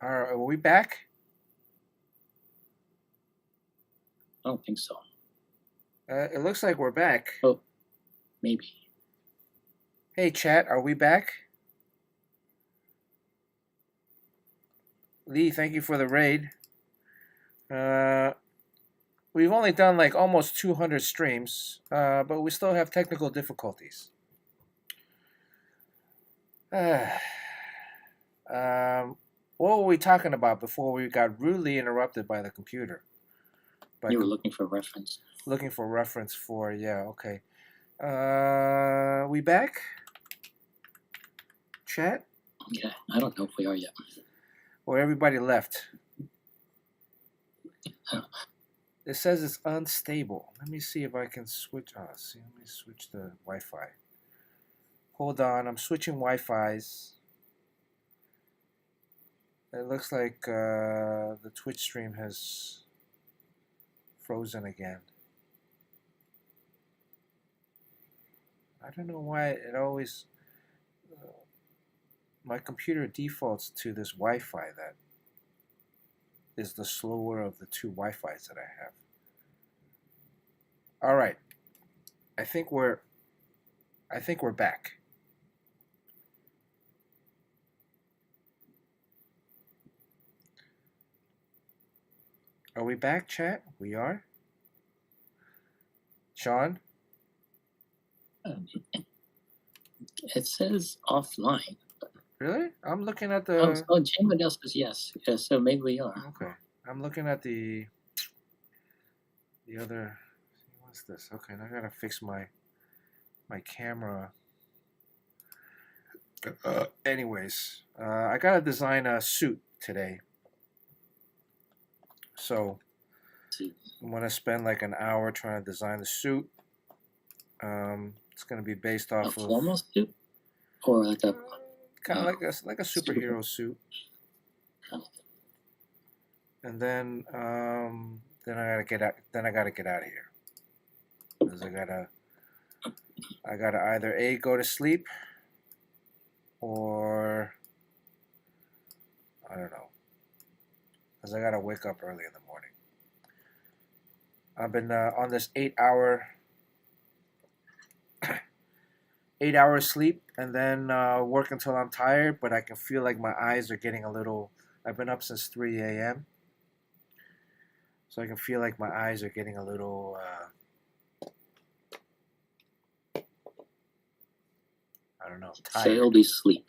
Are we back? I don't think so. It looks like we're back. Oh, maybe. Hey, chat, are we back? Lee, thank you for the raid. Uh, we've only done like almost 200 streams, but we still have technical difficulties. What were we talking about before we got rudely interrupted by the computer? You were looking for reference. Looking for reference for, yeah, okay. We back? Chat? Yeah, I don't know if we are yet. Or everybody left? Oh. It says it's unstable. Let me see if I can switch. Let me switch the Wi-Fi. Hold on, I'm switching Wi-Fi's. It looks like the Twitch stream has frozen again. I don't know why it always... my computer defaults to this Wi-Fi that is the slower of the two Wi-Fis that I have. All right. I think we're back. Are we back, chat? We are. Sean? It says offline. Really? I'm looking at the... Oh, Jane Waddell says yes. Yeah, so maybe we are. Okay. I'm looking at the other... What's this? Okay, now I gotta fix my camera. Anyways, I gotta design a suit today. So I'm gonna spend like an hour trying to design the suit. It's gonna be based off of... A formal suit? Or like a... kind of like a superhero suit. And then I gotta get out. Then I gotta get out of here because I gotta either go to sleep or I don't know, because I gotta wake up early in the morning. I've been on this 8 hour sleep and then work until I'm tired, but I can feel like my eyes are getting a little... I've been up since 3 a.m. So I can feel like my eyes are getting a little... I don't know, tired. So it'll be sleep.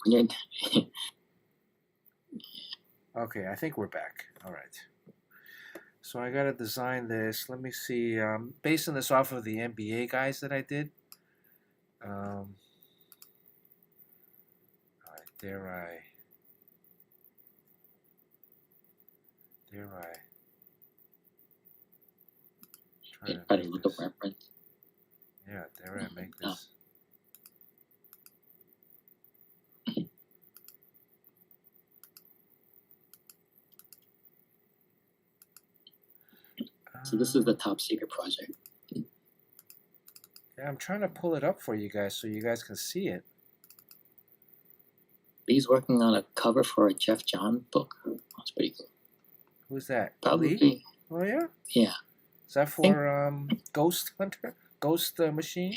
Okay, I think we're back. All right. So I got to design this. Let me see. Basing this off of the NBA guys that I did. All right, dare I try to look up reference? Yeah, dare I make this? So this is the top secret project. Yeah, I'm trying to pull it up for you guys so you guys can see it. He's working on a cover for a Jeff John book. That's pretty cool. Who's that? Probably. Lee? Oh yeah. Yeah. Is that for Ghost Hunter? Ghost Machine?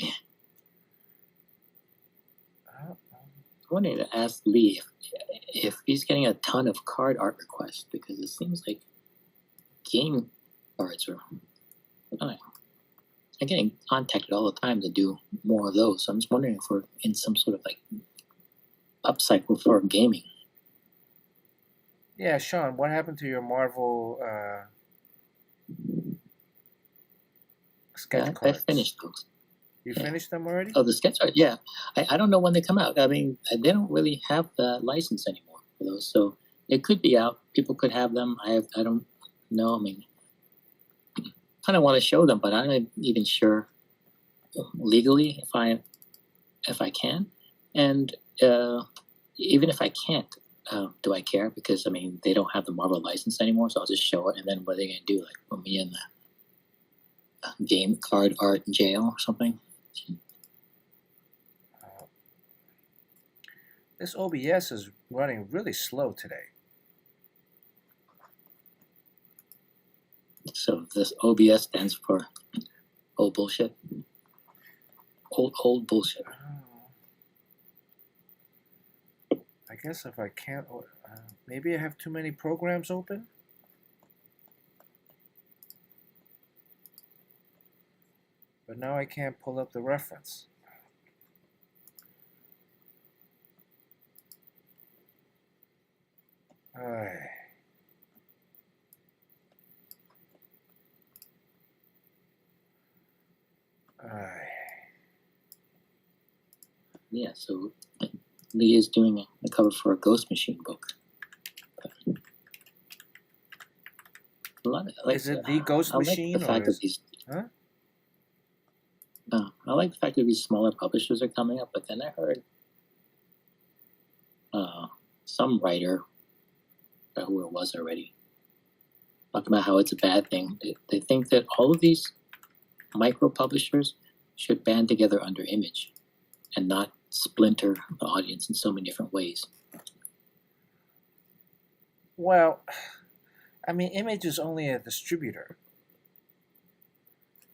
I wanted to ask Lee if he's getting a ton of card art requests, because it seems like game cards are... I'm getting contacted all the time to do more of those. So I'm just wondering if we're in some sort of like upcycle for gaming. Yeah, Sean, what happened to your Marvel sketch cards? I finished those. You finished them already? Oh, the sketch art? Yeah. I don't know when they come out. I mean, they don't really have the license anymore for those. So it could be out. People could have them. I don't know. I mean, I kind of want to show them, but I'm not even sure legally if I can. And even if I can't, do I care? Because I mean, they don't have the Marvel license anymore, so I'll just show it. And then what are they gonna do? Like put me in the game card art jail or something? This OBS is running really slow today. So this OBS stands for old bullshit. Old bullshit. I guess if I can't, maybe I have too many programs open. But now I can't pull up the reference. Alright. Yeah, so Lee is doing a cover for a Ghost Machine book. Is it the Ghost Machine? I like the fact that these. Huh? I like the fact that these smaller publishers are coming up, but then I heard some writer, who it was already, talking about how it's a bad thing. They think that all of these micro publishers should band together under Image and not splinter the audience in so many different ways. Well, I mean, Image is only a distributor.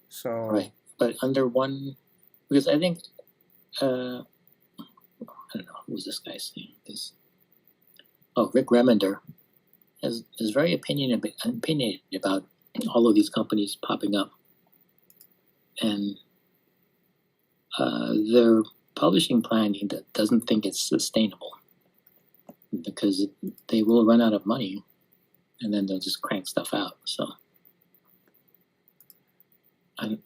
So right, but under one, because I think I don't know who was this guy saying this. Oh, Rick Remender is very opinionated about all of these companies popping up, and their publishing plan doesn't think it's sustainable because they will run out of money, and then they'll just crank stuff out. So, but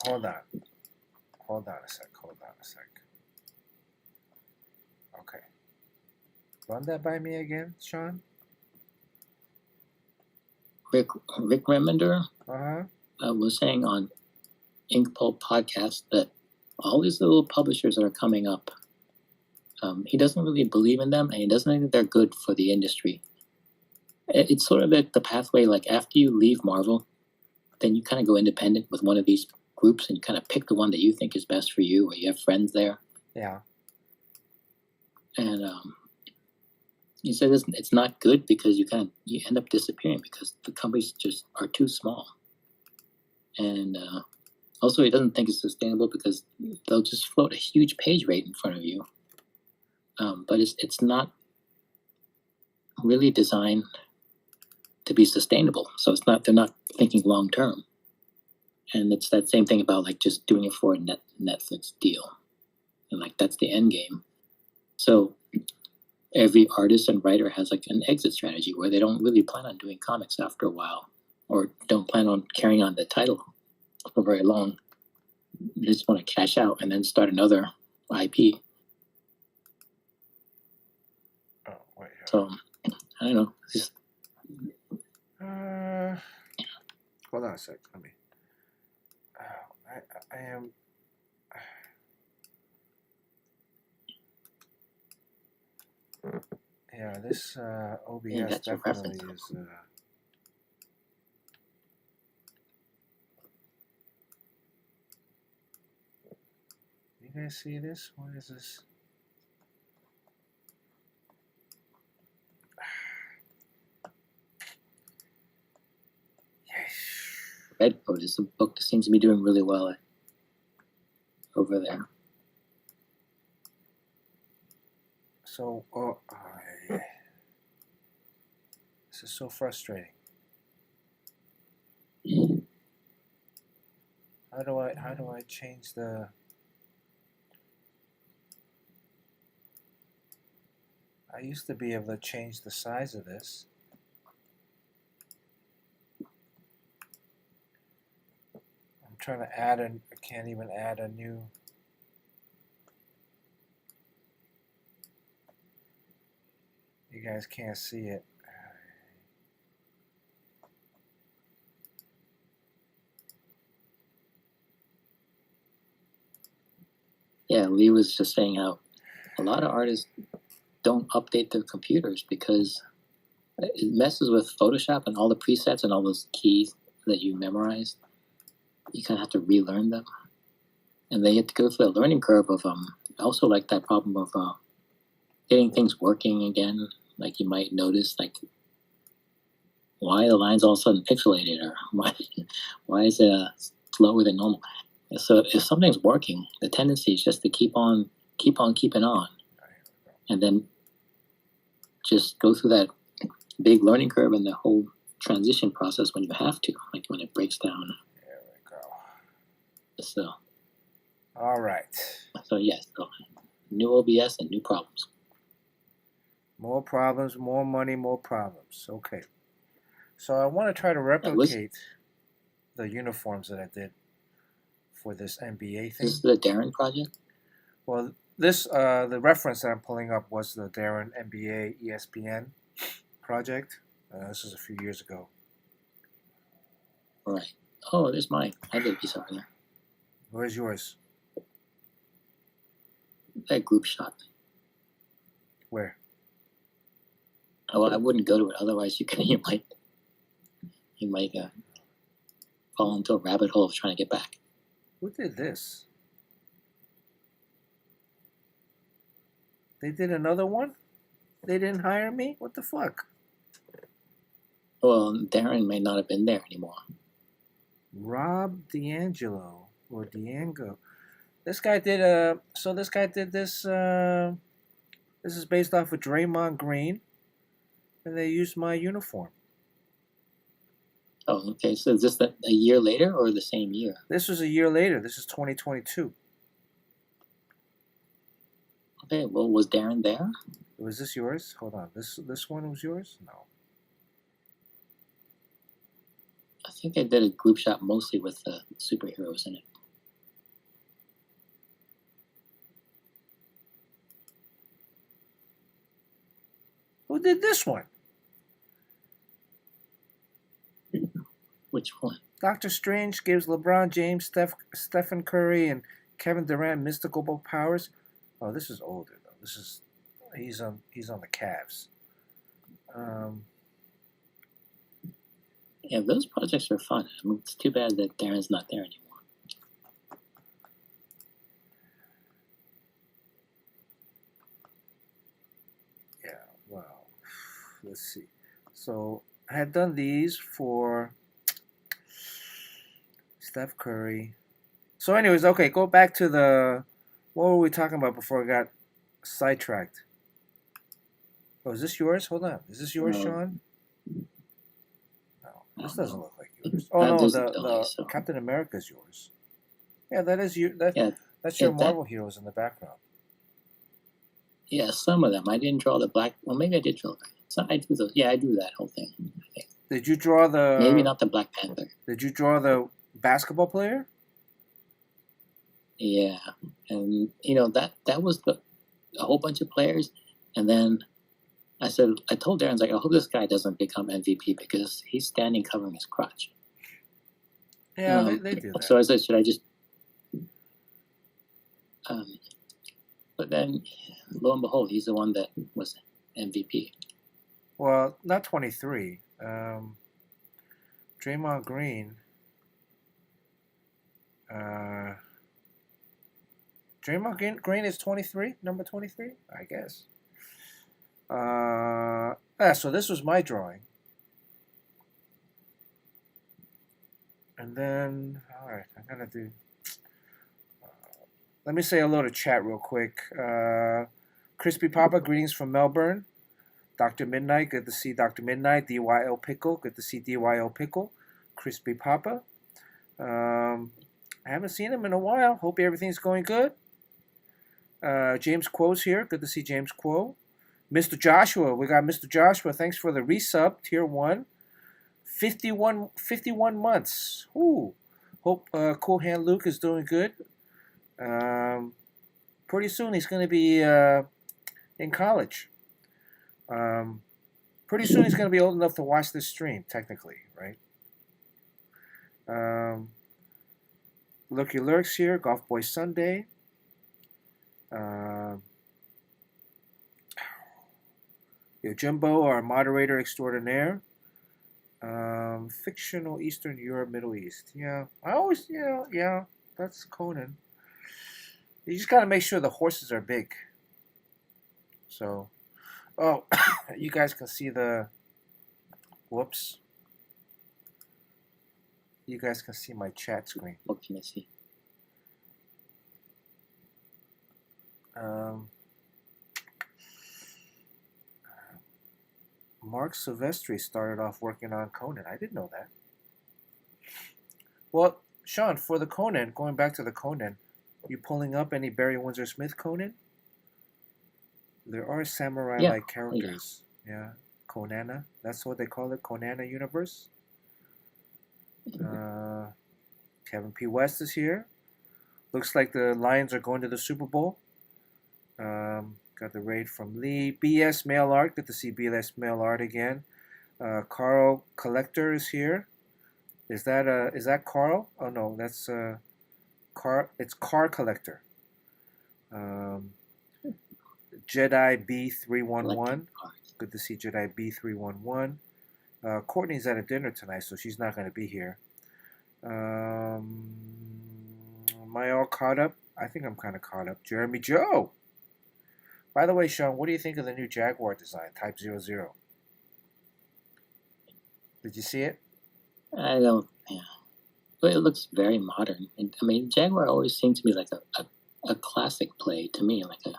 hold on a sec. Okay, run that by me again, Sean. Rick Remender was saying on Ink Pulp podcast that all these little publishers that are coming up, he doesn't really believe in them, and he doesn't think they're good for the industry. It's sort of like the pathway, like after you leave Marvel, then you kind of go independent with one of these groups, and you kind of pick the one that you think is best for you, or you have friends there. Yeah. And he said it's not good because you end up disappearing because the companies just are too small. And also, he doesn't think it's sustainable because they'll just float a huge page rate in front of you. But it's not really designed to be sustainable. So they're not thinking long term. And it's that same thing about like just doing it for a Netflix deal. And like that's the end game. So every artist and writer has like an exit strategy where they don't really plan on doing comics after a while, or don't plan on carrying on the title for very long. They just want to cash out and then start another IP. Oh, wait. So I don't know. Just hold on a sec. Let me. I am. Yeah, this OBS definitely is. You guys see this? What is this? Redcoat is a book that seems to be doing really well over there. So, this is so frustrating. How do I change the? I used to be able to change the size of this. I'm trying to add I can't even add a new. You guys can't see it. Yeah, Lee was just saying how a lot of artists don't update their computers because it messes with Photoshop and all the presets and all those keys that you memorized. You kind of have to relearn them, and they have to go through a learning curve of also like that problem of getting things working again. Like you might notice, like why the line's all of a sudden pixelated, or why is it slower than normal? So if something's working, the tendency is just to keep on keeping on, and then just go through that big learning curve and the whole transition process when you have to, like when it breaks down. There we go. So, all right. So yes, so new OBS and new problems. More problems, more money, more problems. Okay. So I want to try to replicate the uniforms that I did for this NBA thing. This is the Darren project? Well, this the reference that I'm pulling up was the Darren NBA ESPN project. This is a few years ago. Right. Oh, there's mine. I did a piece over there. Where's yours? That group shot. Where? Oh, I wouldn't go to it. Otherwise, you might fall into a rabbit hole of trying to get back. Who did this? They did another one? They didn't hire me? What the fuck? Well, Darren may not have been there anymore. Rob D'Angelo or D'Ango. This guy did this guy did this this is based off of Draymond Green, and they used my uniform. Oh, okay. So is this a year later or the same year? This was a year later. This is 2022. Okay, well, was Darren there? Was this yours? Hold on. This one was yours? No. I think I did a group shot mostly with the superheroes in it. Who did this one? Which one? Doctor Strange gives LeBron James, Stephen Curry, and Kevin Durant mystical powers. Oh, this is older though. This is he's on the Cavs. Yeah, those projects are fun. I mean, it's too bad that Darren's not there anymore. Yeah, well, let's see. So I had done these for Steph Curry. So anyways, okay, go back to the, what were we talking about before I got sidetracked? Oh, is this yours? Hold on. Is this yours, Sean? No, this doesn't look like yours. Oh no, the Captain America's yours. Yeah, that is you. That's your Marvel heroes in the background. Yeah, some of them. I didn't draw the black. Well, maybe I did draw that. So I drew the. Yeah, I drew that whole thing. I think. Did you draw the? Maybe not the Black Panther. Did you draw the basketball player? Yeah, and that was a whole bunch of players, and then I told Darren, I hope this guy doesn't become MVP because he's standing covering his crotch. Yeah, they do that. So I said, should I just? But then, lo and behold, he's the one that was MVP. Well, not 23. Draymond Green. Draymond Green is 23, number 23, I guess. So this was my drawing. And then, all right, I'm going to do... let me say hello to chat real quick. Crispy Papa, greetings from Melbourne. Dr. Midnight, good to see Dr. Midnight. DYL Pickle, good to see DYL Pickle. Crispy Papa. I haven't seen him in a while. Hope everything's going good. James Quo's here. Good to see James Quo. Mr. Joshua, we got Mr. Joshua. Thanks for the resub, tier 1. 51 months. Ooh. Hope Cool Hand Luke is doing good. Pretty soon he's going to be in college. Pretty soon he's going to be old enough to watch this stream, technically, right? Lurky Lurks here, Golf Boy Sunday. Jimbo, our moderator extraordinaire. Fictional Eastern Europe, Middle East. Yeah, I always, yeah, that's Conan. You just got to make sure the horses are big. So, oh, you guys can see the, whoops. you guys can see my chat screen. What can I see? Mark Silvestri started off working on Conan. I didn't know that. Well, Sean, for the Conan, going back to the Conan, you pulling up any Barry Windsor Smith Conan? There are samurai-like characters. Yeah, Konana. That's what they call it, Konana universe. Kevin P. West is here. Looks like the Lions are going to the Super Bowl. Got the raid from Lee. BS Mail Art. Good to see BS Mail Art again. Carl Collector is here. Is that Carl? Oh no, that's Car. It's Car Collector. Jedi B311. Good to see Jedi B311. Courtney's at a dinner tonight, so she's not going to be here. Am I all caught up? I think I'm kind of caught up. Jeremy Joe. By the way, Sean, what do you think of the new Jaguar design, Type 00? Did you see it? I don't. Yeah, but it looks very modern. And, I mean, Jaguar always seemed to be like a classic play to me, like a.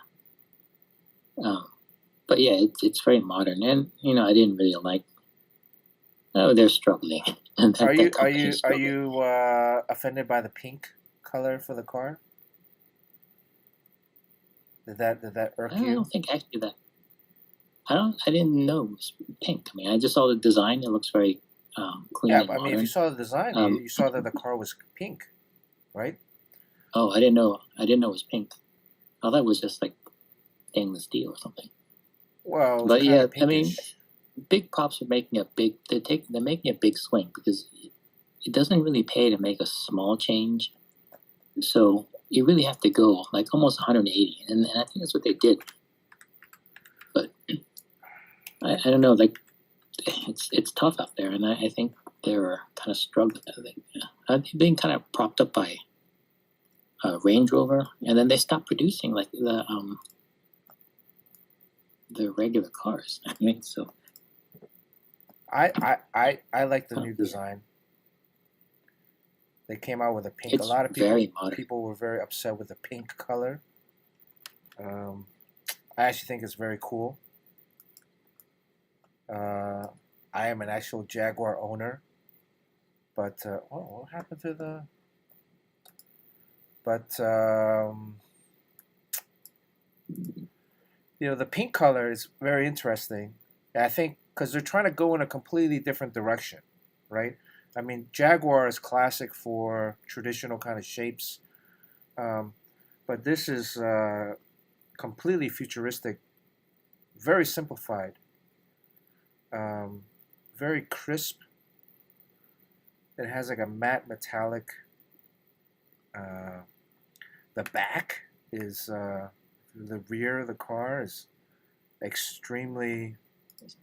But yeah, it's very modern, and I didn't really like. Oh, they're struggling. And Are you offended by the pink color for the car? Did that irk you? I don't think actually that. I didn't know it was pink. I mean, I just saw the design. It looks very clean. Yeah, and I mean, if you saw the design, you saw that the car was pink, right? Oh, I didn't know. I didn't know it was pink. I thought it was just like stainless steel or something. Well, but yeah, pinkish. I mean, big props are making a big. They're making a big swing because it doesn't really pay to make a small change. So you really have to go like almost 180, and I think that's what they did. But I don't know, like it's tough out there, and I think they're kind of struggling. They're being kind of propped up by Range Rover, and then they stopped producing like the regular cars. I mean, so I like the new design. They came out with a pink. It's a lot of people were very upset with the pink color. I actually think it's very cool. I am an actual Jaguar owner, but what happened to the? But the pink color is very interesting. I think because they're trying to go in a completely different direction, right? I mean, Jaguar is classic for traditional kind of shapes, but this is completely futuristic, very simplified, very crisp. It has like a matte metallic. The back is the rear of the car is extremely. Is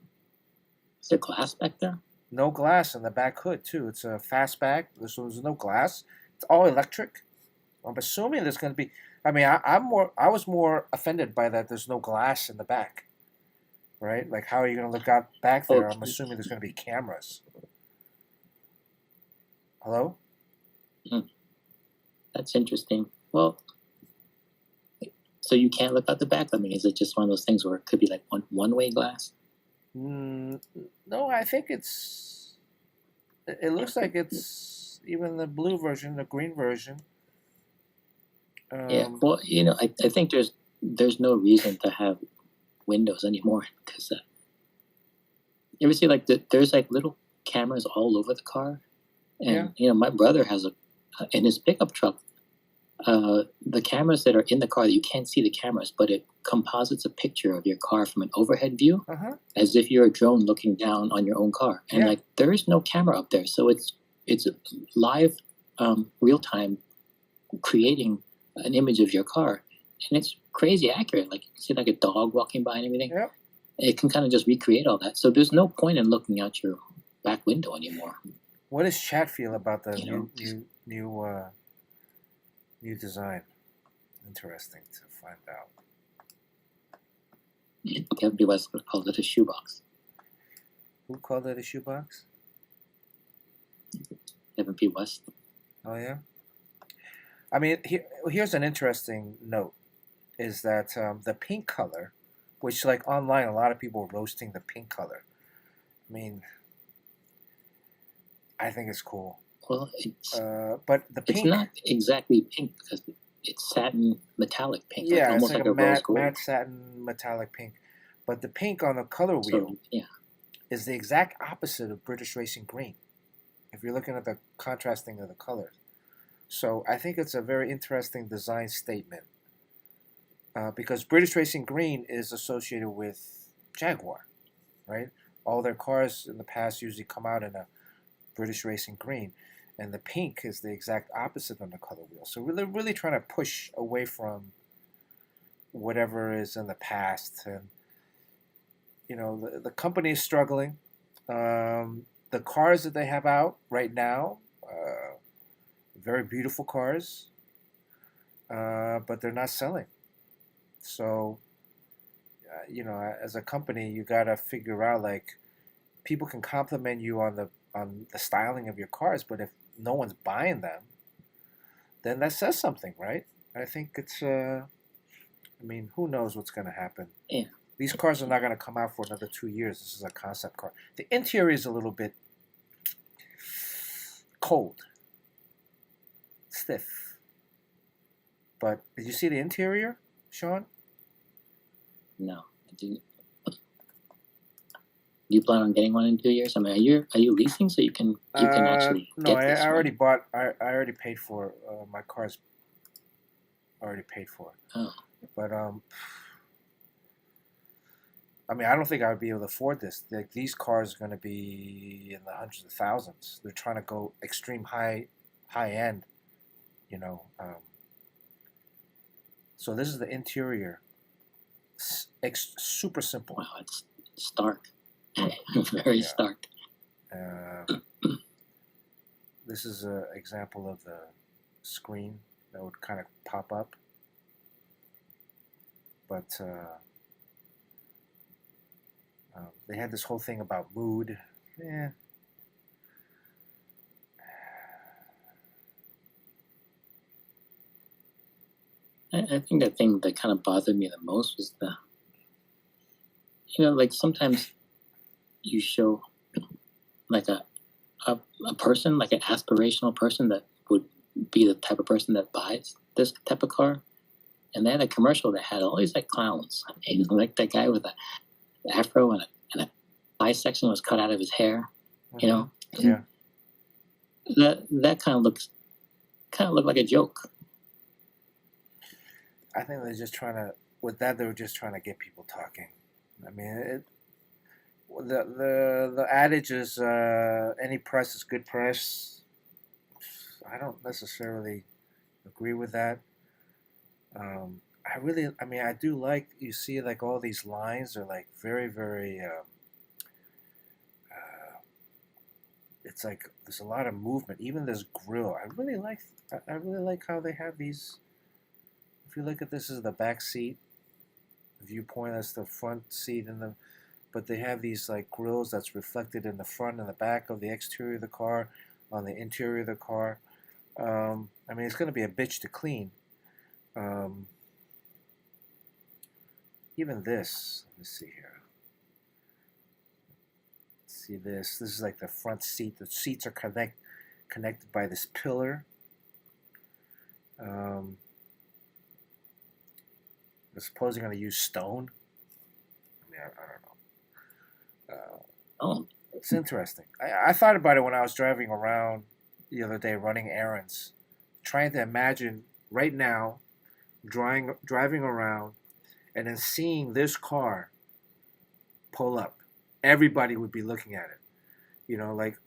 there glass back there? No glass in the back hood too. It's a fastback. There's no glass. It's all electric. I'm assuming there's going to be. I mean, I was more offended by that. There's no glass in the back, right? Like, how are you going to look out back there? I'm assuming there's going to be cameras. Hello? That's interesting. Well, so you can't look out the back. I mean, is it just one of those things where it could be like one-way glass? No, I think it's. It looks like it's even the blue version, the green version. Yeah, well, I think there's no reason to have windows anymore because you ever see like there's like little cameras all over the car, and my brother has in his pickup truck. The cameras that are in the car, you can't see the cameras, but it composites a picture of your car from an overhead view, as if you're a drone looking down on your own car. And like there is no camera up there, so it's live, real time, creating an image of your car, and it's crazy accurate. Like you can see like a dog walking by and everything. Yep. It can kind of just recreate all that. So there's no point in looking out your back window anymore. What does Chad feel about the new design? Interesting to find out. Everybody was called it a shoebox. Who called it a shoebox? F&P West. Oh yeah. I mean, here's an interesting note: is that the pink color, which like online, a lot of people are roasting the pink color. I mean, I think it's cool. Well, But the it's pink, not exactly pink because it's satin metallic pink, like yeah, it's almost like like a a rose matte gold. matte satin metallic pink. But the pink on the color wheel So yeah, is the exact opposite of British Racing Green. If you're looking at the contrasting of the colors, so I think it's a very interesting design statement because British Racing Green is associated with Jaguar, right? All their cars in the past usually come out in a British Racing Green, and the pink is the exact opposite on the color wheel. So we're really trying to push away from whatever is in the past, and the company is struggling. The cars that they have out right now, very beautiful cars, but they're not selling. So, as a company, you gotta figure out like people can compliment you on the styling of your cars, but if no one's buying them, then that says something, right? I think it's. I mean, who knows what's gonna happen? yeah. These cars are not gonna come out for another 2 years. This is a concept car. The interior is a little bit cold, stiff. But did you see the interior, Sean? No, I didn't. You plan on getting one in 2 years? I mean, are you leasing so you can actually No, get I this already one? bought. I already paid for my car's already paid for. Oh, But I mean, I don't think I would be able to afford this. Like these cars are going to be in the hundreds of thousands. They're trying to go extreme high end. You know. So this is the interior. Super simple. wow, it's stark, very Yeah. stark. This is an example of the screen that would kind of pop up. But they had this whole thing about mood. Yeah. I think the thing that kind of bothered me the most was like sometimes you show like a person, like an aspirational person that would be the type of person that buys this type of car. And they had a commercial that had all these like clowns. And like that guy with a afro and a eye section was cut out of his hair. You know, Yeah. that kind of looked like a joke. I think they're just trying to. With that, they were just trying to get people talking. I mean, the adage is any press is good press. I don't necessarily agree with that. I mean, I do like you see like all these lines are like very, very. It's like there's a lot of movement. Even this grill, I really like. I really like how they have these. If you look at this as the back seat viewpoint, that's the front seat, but they have these like grills that's reflected in the front and the back of the exterior of the car, on the interior of the car. I mean, it's going to be a bitch to clean. Even this, let me see here. See this. This is like the front seat. The seats are connected by this pillar. I suppose they're going to use stone. I mean, I don't know. Oh, It's interesting. I thought about it when I was driving around the other day running errands, trying to imagine right now driving around and then seeing this car pull up. Everybody would be looking at it. Like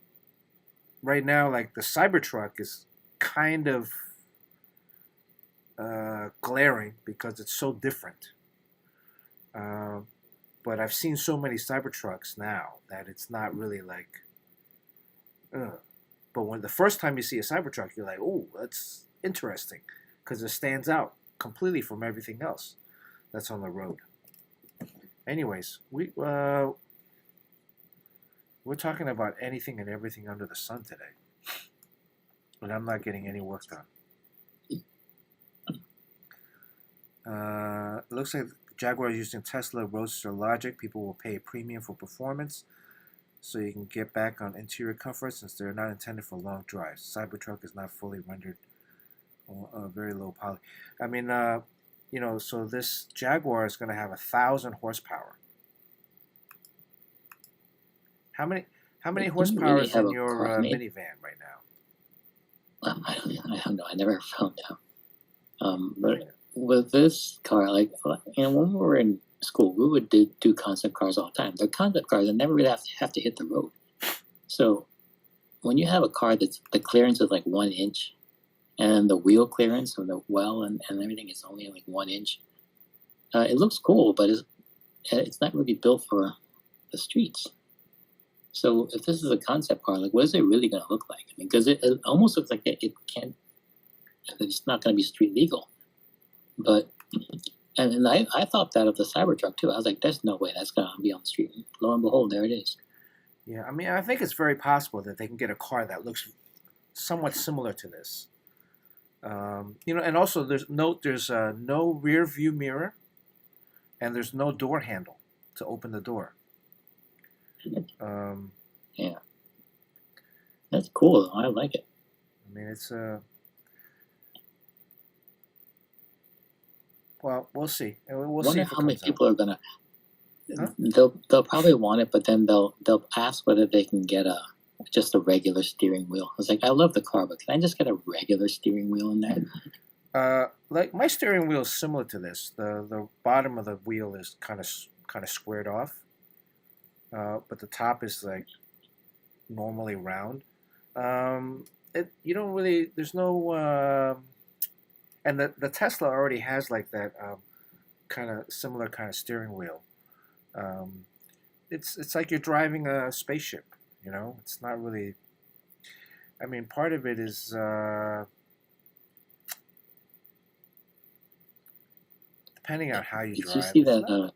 right now, like the Cybertruck is kind of glaring because it's so different. But I've seen so many Cybertrucks now that it's not really like. But when the first time you see a Cybertruck, you're like, "Oh, that's interesting," because it stands out completely from everything else that's on the road. Anyways, we're talking about anything and everything under the sun today. but I'm not getting any work done. It looks like Jaguar is using Tesla Roadster logic. People will pay a premium for performance, so you can get back on interior comfort since they're not intended for long drives. Cybertruck is not fully rendered, very low poly. I mean, so this Jaguar is going to have 1,000 horsepower. How many horsepower really is have in a your car made? minivan right now? I don't know. I never found out. But with this car, like when we were in school, we would do concept cars all the time. The concept cars, they never really have to hit the road. So when you have a car that's the clearance is like 1 inch, and the wheel clearance or the well and everything is only like 1 inch, it looks cool, but it's not really built for the streets. So if this is a concept car, like what is it really going to look like? I mean, because it almost looks like it can't. It's not going to be street legal. But and I thought that of the Cybertruck too. I was like, there's no way that's going to be on the street. And lo and behold, there it is. Yeah, I mean, I think it's very possible that they can get a car that looks somewhat similar to this. And also there's no rear view mirror, and there's no door handle to open the door. Yeah, that's cool. I like it. I mean, it's well, we'll see. We'll see Wonder if it how many comes out. people are gonna. Huh? They'll probably want it, but then they'll ask whether they can get just a regular steering wheel. I was like, I love the car, but can I just get a regular steering wheel in there? Like my steering wheel is similar to this. The bottom of the wheel is kind of squared off, but the top is like normally round. You don't really. There's no. And the Tesla already has like that kind of similar kind of steering wheel. It's like you're driving a spaceship. It's not really. I mean, part of it is. Depending on how you Did drive. you see that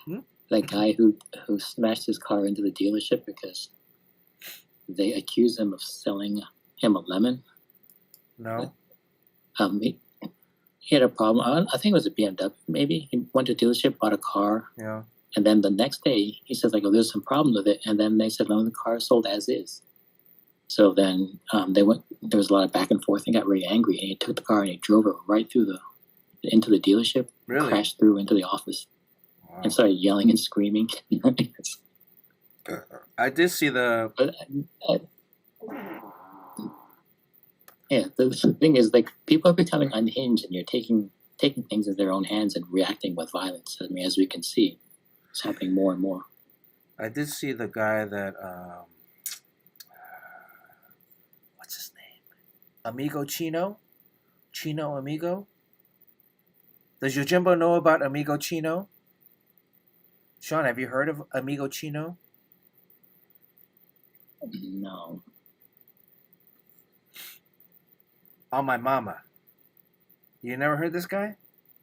Hmm? that guy who smashed his car into the dealership because they accused him of selling him a lemon? No. He had a problem. I think it was a BMW. Maybe he went to the dealership, bought a car, Yeah. and then the next day he says like, "Oh, there's some problem with it," and then they said, "No, the car is sold as is." So then they went. There was a lot of back and forth. He got really angry, and he took the car and he drove it right through into the dealership, Really? crashed through into the office, Wow. and started yelling and screaming. I did see the. But yeah, the thing is, like, people are becoming unhinged, and you're taking things in their own hands and reacting with violence. I mean, as we can see, it's happening more and more. I did see the guy that. What's his name? Amigo Chino? Chino Amigo? Does Yojimbo know about Amigo Chino? Sean, have you heard of Amigo Chino? No. On my mama. You never heard this guy?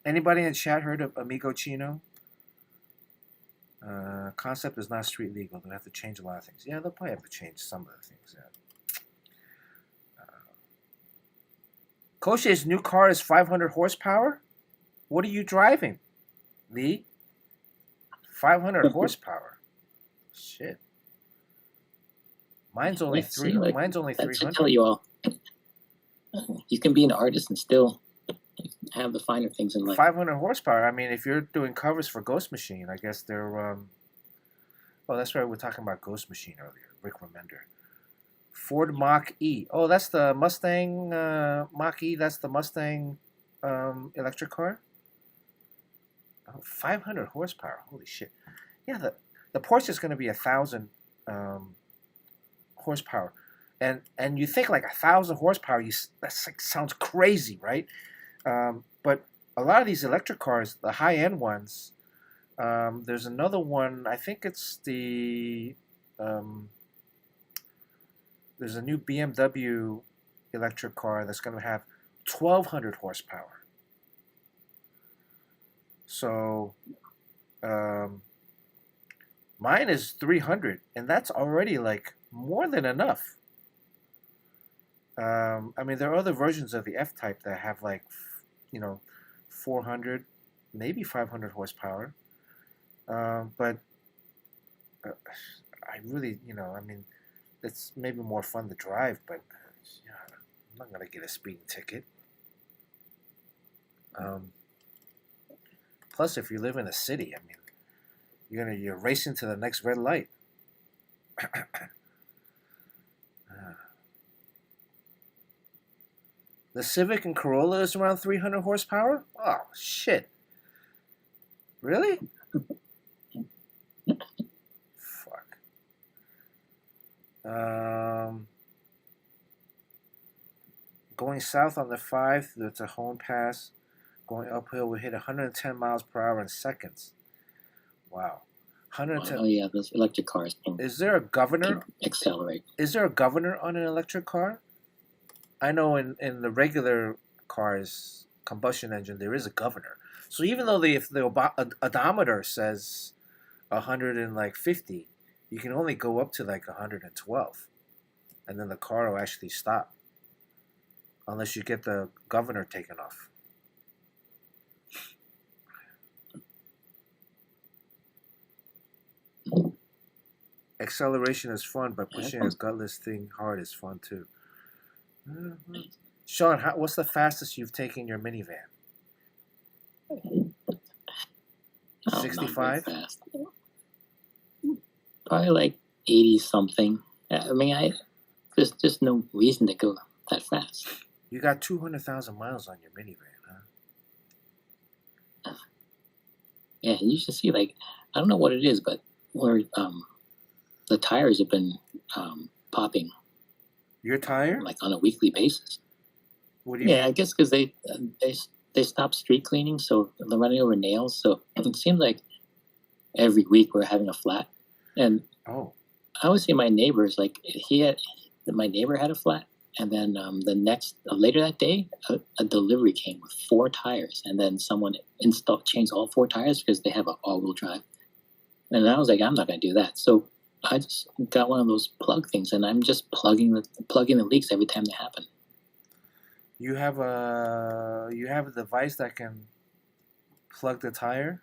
Anybody in chat heard of Amigo Chino? Concept is not street legal. They'll have to change a lot of things. Yeah, they'll probably have to change some of the things. Yeah. Koshe's new car is 500 horsepower? What are you driving, Lee? 500 horsepower. Shit. Mine's only Let's see, like, Mine's only That should 300. tell you all. You can be an artist and still have the finer things in life. 500 horsepower. I mean, if you're doing covers for Ghost Machine, I guess they're. Oh, that's right. We were talking about Ghost Machine earlier. Rick Remender. Ford Mach E. Oh, that's the Mustang Mach E. That's the Mustang electric car. Oh, 500 horsepower. Holy shit. Yeah, the Porsche is going to be 1,000 horsepower. And you think like 1,000 horsepower, that's like sounds crazy, right? But a lot of these electric cars, the high-end ones, there's another one. I think it's the there's a new BMW electric car that's going to have 1,200 horsepower. So mine is 300, and that's already like more than enough. I mean, there are other versions of the F-Type that have like, 400, maybe 500 horsepower. But I really, I mean, it's maybe more fun to drive, but yeah, I'm not gonna get a speeding ticket. Um, Plus, if you live in a city, I mean, you're racing to the next red light. The Civic and Corolla is around 300 horsepower. Oh shit! Really? Fuck. Um, Going south on the 5, that's a home pass. Going uphill, we hit 110 miles per hour in seconds. Wow. 110. Oh yeah, those electric cars Is there a governor? can accelerate. Is there a governor on an electric car? I know in the regular cars, combustion engine, there is a governor. So even though if the odometer says 150, you can only go up to like 112, and then the car will actually stop, unless you get the governor taken off. Acceleration is fun, but pushing a gutless thing hard is fun too. Sean, what's the fastest you've taken your minivan? Oh, 65? not very fast. Probably like 80 something. I mean, there's just no reason to go that fast. You got 200,000 miles on your minivan, huh? Yeah, you should see, like, I don't know what it is, but where the tires have been popping Your tire? like on a weekly basis. What do you Yeah, mean? I guess because they stopped street cleaning, so they're running over nails. So it seems like every week we're having a flat. And Oh, I always see my neighbors, like my neighbor had a flat, and then the next later that day, a delivery came with 4 tires, and then someone changed all 4 tires because they have an all-wheel drive. And I was like, I'm not gonna do that. So I just got one of those plug things, and I'm just plugging the leaks every time they happen. you have a device that can plug the tire?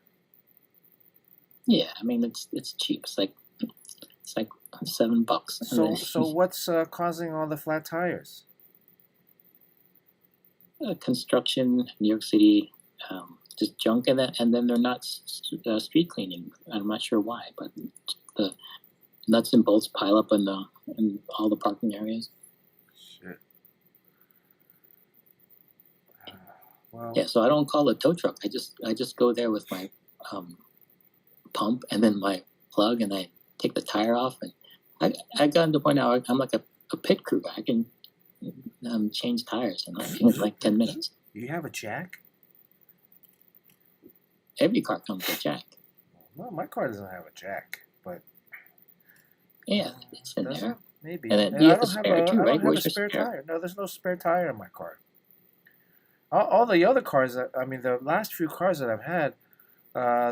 Yeah, I mean it's cheap. It's like $7. So what's causing all the flat tires? Construction, New York City, just junk, and then they're not street cleaning. I'm not sure why, but the nuts and bolts pile up in all the parking areas. Shit. Well, Yeah, so I don't call it a tow truck. I just go there with my pump and then my plug, and I take the tire off, and I got to the point now I'm like a pit crew guy. I can change tires in like 10 minutes. you have a jack? Every car comes with a jack. Well, my car doesn't have a jack, but Yeah, it's in does there. it? Maybe. And then And you I have a don't have spare a, too, I don't right? have a Where's your spare spare? tire. No, there's no spare tire in my car. All the other cars, I mean, the last few cars that I've had,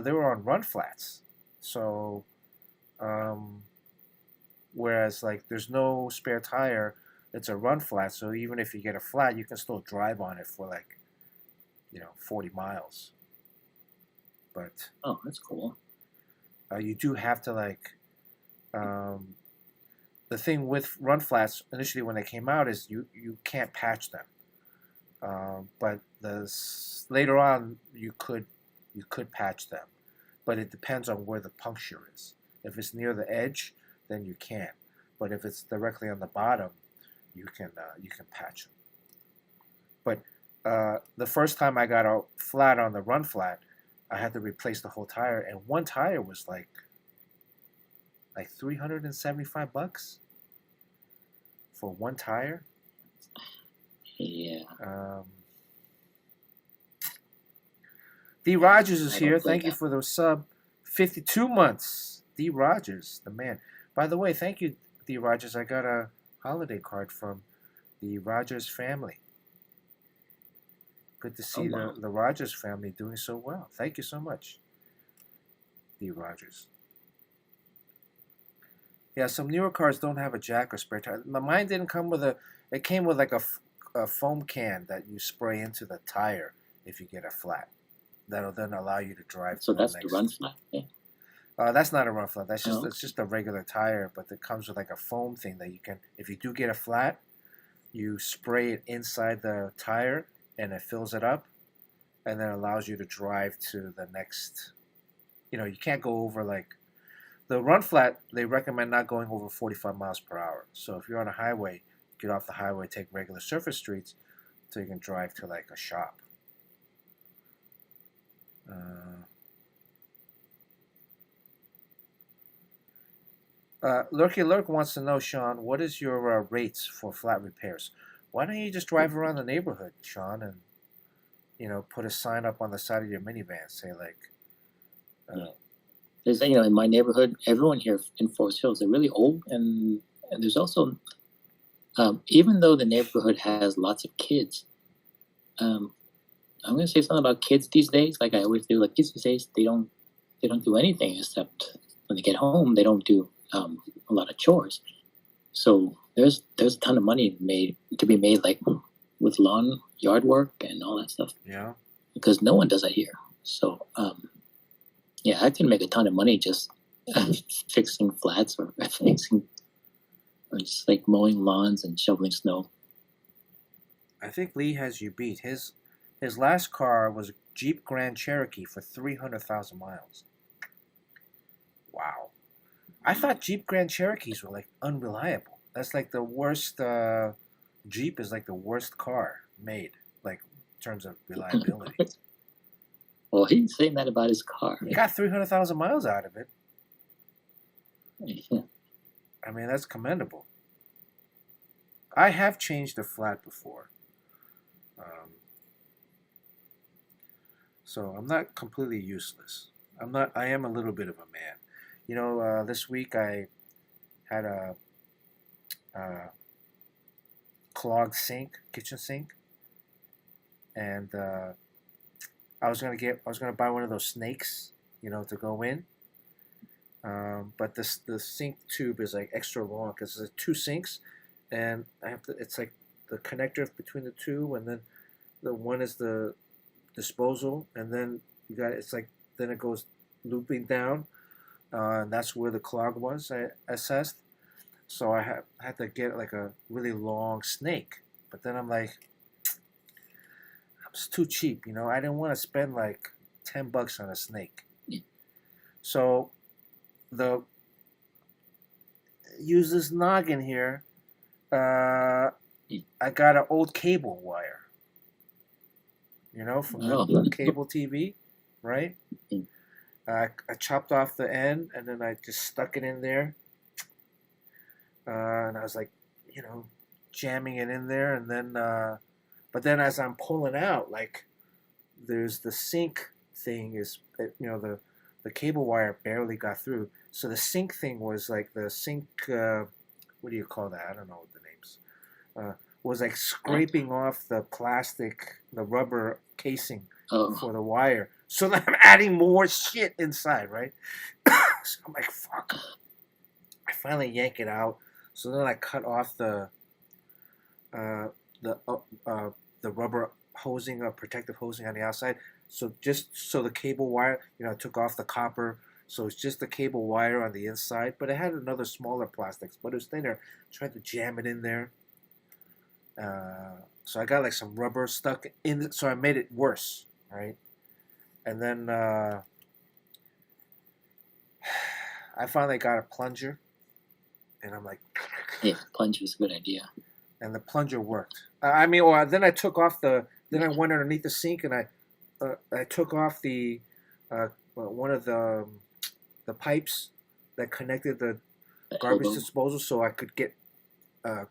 they were on run flats. So, whereas like there's no spare tire, it's a run flat. So even if you get a flat, you can still drive on it for like, 40 miles. But Oh, that's cool. you do have to like, the thing with run flats initially when they came out is you can't patch them. But later on you could patch them, but it depends on where the puncture is. If it's near the edge, then you can. But if it's directly on the bottom, you can patch them. But the first time I got a flat on the run flat, I had to replace the whole tire, and one tire was like $375 for one tire. Yeah. D. Rogers is I don't here. play Thank you that. for the sub. 52 months. D. Rogers, the man. By the way, thank you, D. Rogers. I got a holiday card from the Rogers family. Good to see wow. the Rogers family doing so well. Thank you so much, D. Rogers. Yeah, some newer cars don't have a jack or spare tire. Mine didn't come with a. It came with like a foam can that you spray into the tire if you get a flat. That'll then allow you to drive So to the that's the run next. flat. Yeah. That's not a run flat. That's just Oh, it's just a regular tire, but it comes with like a foam thing that you can. If you do get a flat, you spray it inside the tire, and it fills it up, and then allows you to drive to the next. You can't go over like the run flat. They recommend not going over 45 miles per hour. So if you're on a highway, get off the highway, take regular surface streets, so you can drive to like a shop. Uh, Lurky Lurk wants to know, Sean, what is your rates for flat repairs? Why don't you just drive around the neighborhood, Sean, and put a sign up on the side of your minivan, say like, yeah. There's in my neighborhood, everyone here in Forest Hills, they're really old, and there's also even though the neighborhood has lots of kids, um, I'm gonna say something about kids these days. Like I always do, like kids these days, they don't do anything except when they get home, they don't do a lot of chores. So there's a ton of money made to be made, like with lawn yard work and all that stuff, yeah, because no one does that here. So yeah, I can make a ton of money just fixing flats or fixing or just like mowing lawns and shoveling snow. I think Lee has you beat. His last car was a Jeep Grand Cherokee for 300,000 miles. Wow. I thought Jeep Grand Cherokees were like unreliable. That's like the worst. Jeep is like the worst car made, like in terms of reliability. Well, he's saying that about his car. He got 300,000 miles out of it. Yeah. I mean, that's commendable. I have changed a flat before. Um, so I'm not completely useless. I am a little bit of a man. This week I had a clogged kitchen sink, and I was gonna buy one of those snakes, to go in. But the sink tube is like extra long because there's two sinks, and I have to. It's like the connector between the two, and then the one is the disposal, and then it's like then it goes looping down, and that's where the clog was. I assessed, so I had to get like a really long snake, but then I'm like, it's too cheap. I didn't want to spend like $10 on a snake, so the use this noggin here. I got an old cable wire, from the cable TV, right? I chopped off the end and then I just stuck it in there. And I was like, jamming it in there. And then, but then as I'm pulling out, like, there's the sink thing the cable wire barely got through. So the sink thing was like the sink, what do you call that? I don't know what the names. Was like scraping off the rubber casing for the wire. So then I'm adding more shit inside, right? So I'm like, fuck. I finally yank it out. So then I cut off the rubber hosing, protective hosing on the outside. So just so the cable wire, I took off the copper. So it's just the cable wire on the inside, but it had another smaller plastics, but it was thinner. Tried to jam it in there. So I got like some rubber stuck in, so I made it worse, right? And then I finally got a plunger, and I'm like, yeah, plunger was a good idea. And the plunger worked. Then I took off then I went underneath the sink, and I took off the one of the pipes that connected the garbage disposal, so I could get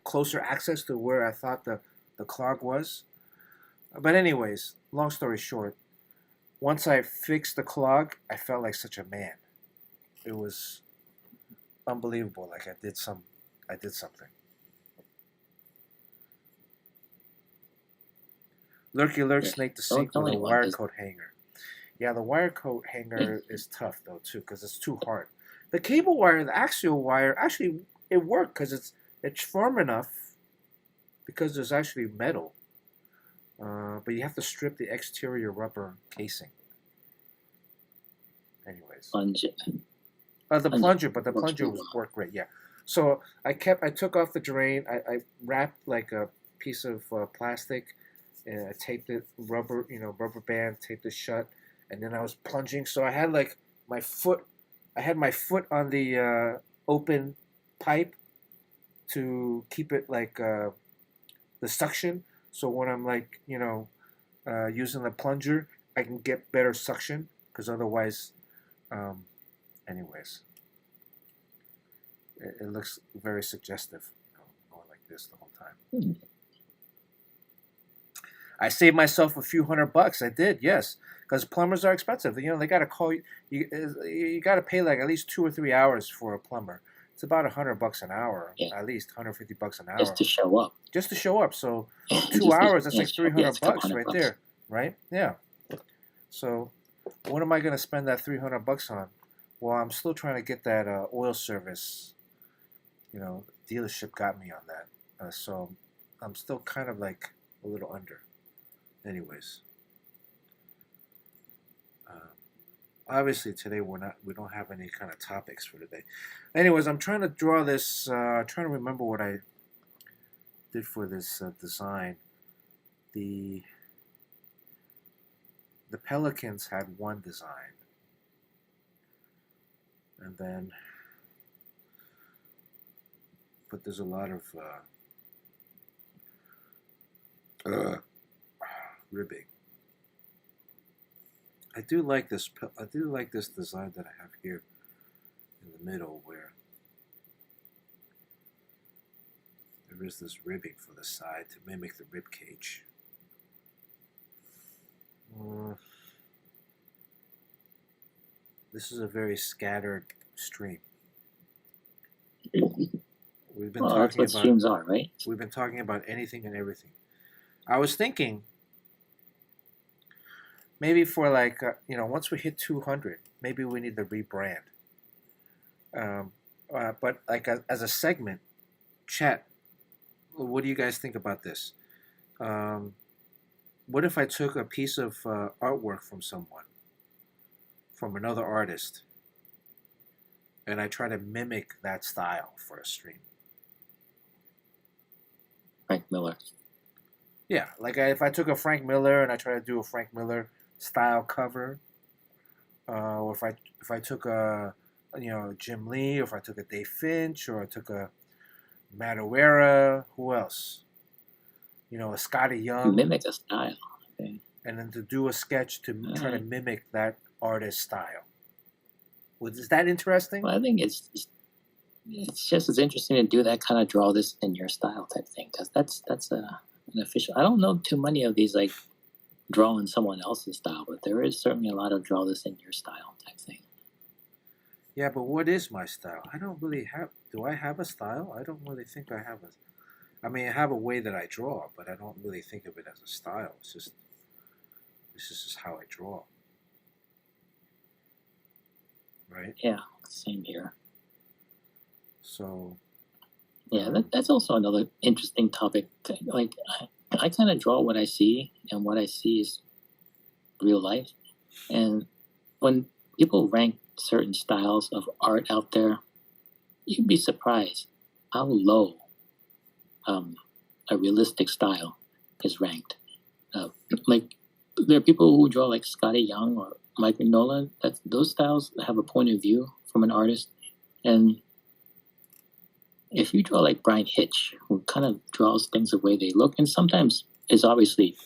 closer access to where I thought the clog was. But anyways, long story short, once I fixed the clog, I felt like such a man. It was unbelievable. Like I did something. Lurky snake the sink with a wire coat hanger. Yeah, the wire coat hanger is tough though too because it's too hard. The cable wire, the axial wire, actually it worked because it's firm enough because there's actually metal, but you have to strip the exterior rubber casing. Anyways, Plunger. the Plunger plunger, but the works plunger pretty was well. worked great. Yeah. So I took off the drain. I wrapped like a piece of plastic, and I taped it rubber, rubber band, taped it shut, and then I was plunging. So I had like my foot, I had my foot on the open pipe to keep it like the suction. So when I'm like using the plunger, I can get better suction because otherwise, um, anyways, it looks very suggestive, going like this the whole time. Hmm. I saved myself a few $100. I did, yes, because plumbers are expensive. They got to call you. You got to pay like at least 2 or 3 hours for a plumber. It's about $100 an hour, Yeah, at least $150 an just hour, to show up. just to show up. So two Just to hours, that's like show three up. Yeah, hundred it's a couple bucks hundred right bucks. there, right? Yeah. So what am I gonna spend that $300 on? Well, I'm still trying to get that oil service. Dealership got me on that, so I'm still kind of like a little under. Anyways, uh, obviously today we don't have any kind of topics for today. Anyways, I'm trying to draw this. Trying to remember what I did for this design. The the Pelicans had one design, and then but there's a lot of ribbing. I do like this. I do like this design that I have here in the middle, where there is this ribbing for the side to mimic the rib cage. This is a very scattered stream. We've been Well, that's talking what about streams are, right? we've been talking about anything and everything. I was thinking maybe for like once we hit 200, maybe we need to rebrand. But like as a segment, chat. What do you guys think about this? Um, what if I took a piece of artwork from someone, from another artist, and I try to mimic that style for a stream? Frank Miller. Yeah, like if I took a Frank Miller and I try to do a Frank Miller style cover, or if I took a Jim Lee, or if I took a Dave Finch, or I took a Matt O'Era, who else? A Scotty Young, Mimic a style. Okay. and then to do a sketch to All try to right. mimic that artist's style. Is that interesting? Well, I think it's just as interesting to do that kind of draw this in your style type thing, because that's an official. I don't know too many of these like drawing someone else's style, but there is certainly a lot of draw this in your style type thing. Yeah, but what is my style? I don't really have. Do I have a style? I don't really think I have a. I mean, I have a way that I draw, but I don't really think of it as a style. This is just how I draw. Right? Yeah, same here. So, Yeah, that's also another interesting topic. Like, I kind of draw what I see, and what I see is real life. And when people rank certain styles of art out there, you'd be surprised how low a realistic style is ranked. Like, there are people who draw like Scotty Young or Mike Mignola. Those styles have a point of view from an artist, and if you draw like Brian Hitch, who kind of draws things the way they look, and sometimes is obviously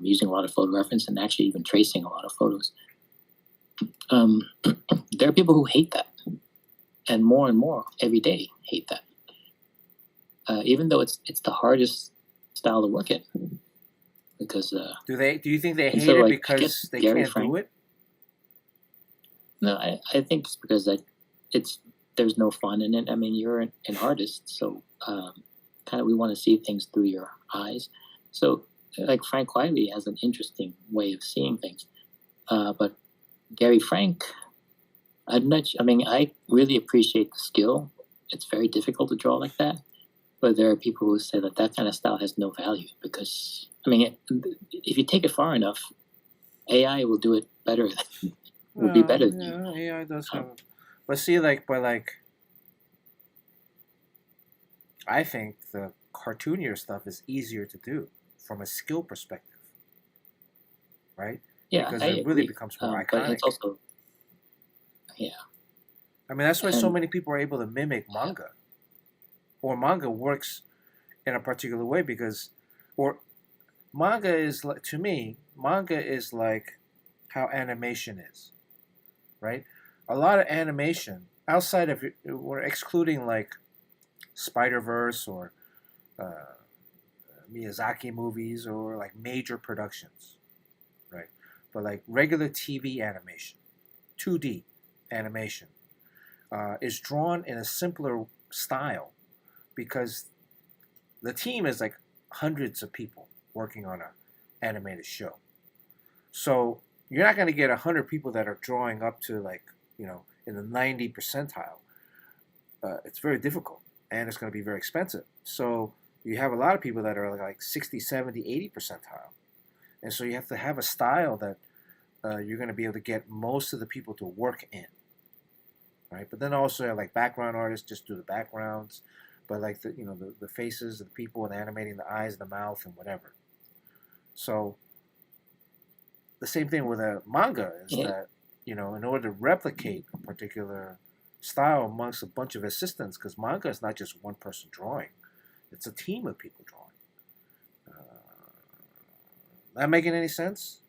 using a lot of photo reference and actually even tracing a lot of photos, there are people who hate that, and more every day hate that. Even though it's the hardest style to work in, because do you think they and hate so, it like, I because guess they Gary can't Frank. do it? No, I think it's because there's no fun in it. I mean, you're an artist, so kind of we want to see things through your eyes. So, like, Frank Wiley has an interesting way of seeing things, but Gary Frank, I'm not. I mean, I really appreciate the skill. It's very difficult to draw like that, but there are people who say that that kind of style has no value because, I mean, if you take it far enough, AI will do it better. Will be better than you. AI does Um, have, but see, like, I think the cartoonier stuff is easier to do from a skill perspective, right? yeah, Because I it really agree. becomes more But it's iconic. also, yeah, I mean, that's why so and many people are able to mimic manga, or manga works in a particular way because, or manga is like, to me, manga is like how animation is, right? A lot of animation outside of, we're excluding like Spider Verse or uh, Miyazaki movies or like major productions, right? But like regular TV animation, 2D animation, is drawn in a simpler style because the team is like hundreds of people working on an animated show. So you're not going to get 100 people that are drawing up to like, in the 90 percentile. It's very difficult and it's going to be very expensive. So you have a lot of people that are like 60, 70, 80 percentile. And so you have to have a style that you're going to be able to get most of the people to work in, right? But then also like background artists just do the backgrounds, but like the faces of the people and animating the eyes, the mouth, and whatever. So the same thing with a manga is yeah, that in order to replicate a particular style amongst a bunch of assistants, because manga is not just one person drawing, it's a team of people drawing. That making any sense?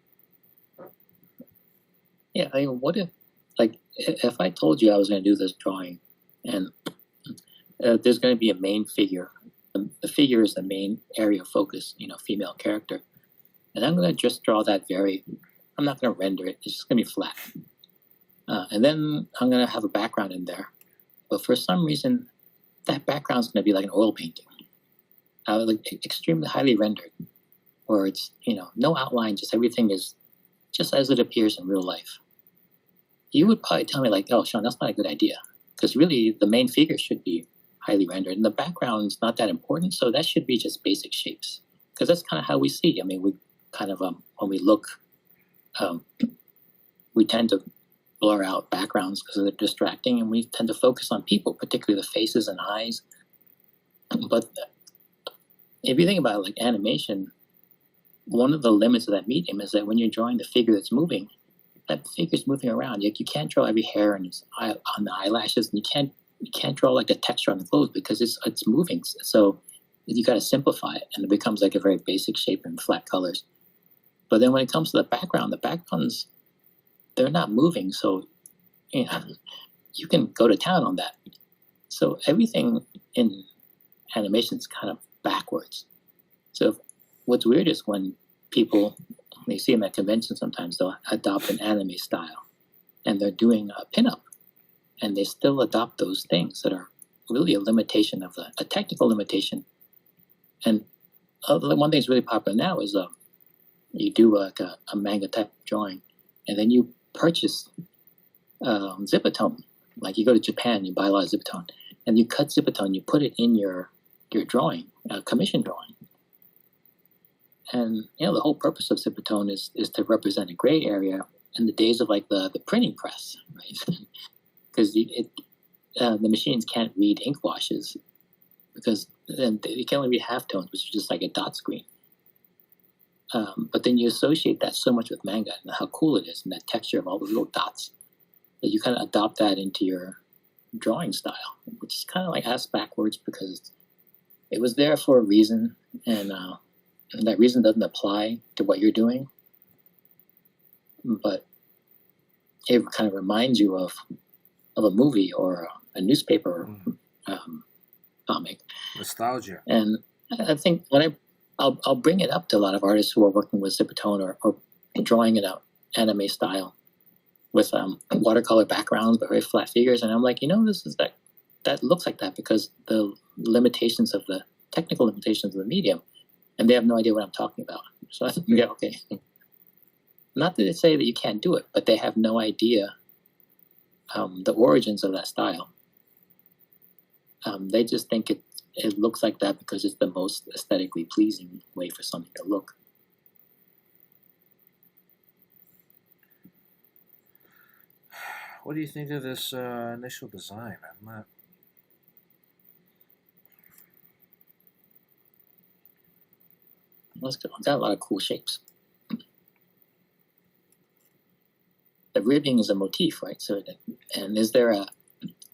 yeah. I mean, what if, like, if I told you I was going to do this drawing, and there's going to be a main figure. The figure is the main area of focus, female character. And I'm going to just draw that I'm not going to render it. It's just going to be flat. And then I'm going to have a background in there. But for some reason, that background is going to be like an oil painting. Like extremely highly rendered. Or it's, no outline, just everything is just as it appears in real life. You would probably tell me like, oh, Sean, that's not a good idea. Because really, the main figure should be highly rendered. And the background is not that important. So that should be just basic shapes. Because that's kind of how we see. I mean, we kind of, when we look, we tend to blur out backgrounds because they're distracting, and we tend to focus on people, particularly the faces and eyes. But if you think about it, like animation, one of the limits of that medium is that when you're drawing the figure that's moving, that figure's moving around. You can't draw every hair on the eyelashes, and you can't draw like the texture on the clothes because it's moving. So you got to simplify it, and it becomes like a very basic shape and flat colors. But then when it comes to the backgrounds, they're not moving, so you can go to town on that. So everything in animation is kind of backwards. So what's weird is when people, they see them at conventions sometimes, they'll adopt an anime style, and they're doing a pinup, and they still adopt those things that are really a limitation of a technical limitation. And one thing that's really popular now is you do like a manga type drawing, and then you purchase Zipatone. Like you go to Japan, you buy a lot of Zipatone, and you cut Zipatone, you put it in your drawing, commission drawing. And the whole purpose of Zipatone is to represent a gray area in the days of like the printing press, right? Because the machines can't read ink washes because then you can only read halftones, which is just like a dot screen. But then you associate that so much with manga and how cool it is and that texture of all those little dots that you kind of adopt that into your drawing style, which is kind of like ass backwards because it was there for a reason, and that reason doesn't apply to what you're doing. But it kind of reminds you of a movie or a newspaper comic. Nostalgia. And I think when I'll bring it up to a lot of artists who are working with Zipatone or drawing in an anime style with watercolor backgrounds but very flat figures, and I'm like, this is that looks like that because the limitations of the technical limitations of the medium, and they have no idea what I'm talking about. So I think, yeah, okay. Not that they say that you can't do it, but they have no idea the origins of that style. They just think it looks like that because it's the most aesthetically pleasing way for something to look. What do you think of this initial design? I'm not. It's got a lot of cool shapes. The ribbing is a motif, right? So, and is there a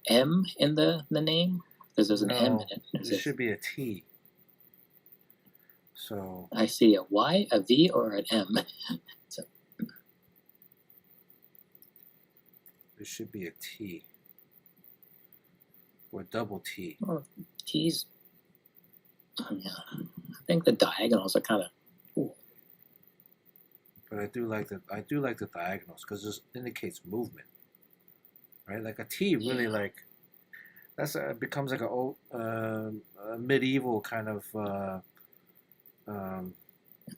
M in the name? Because there's an M in it. There should be a T. So I see a Y, a V, or an M. So there should be a T or double T. Well, T's. Yeah, I think the diagonals are kind of cool. But I do like the diagonals because this indicates movement, right? Like a T really like it becomes like a medieval kind of a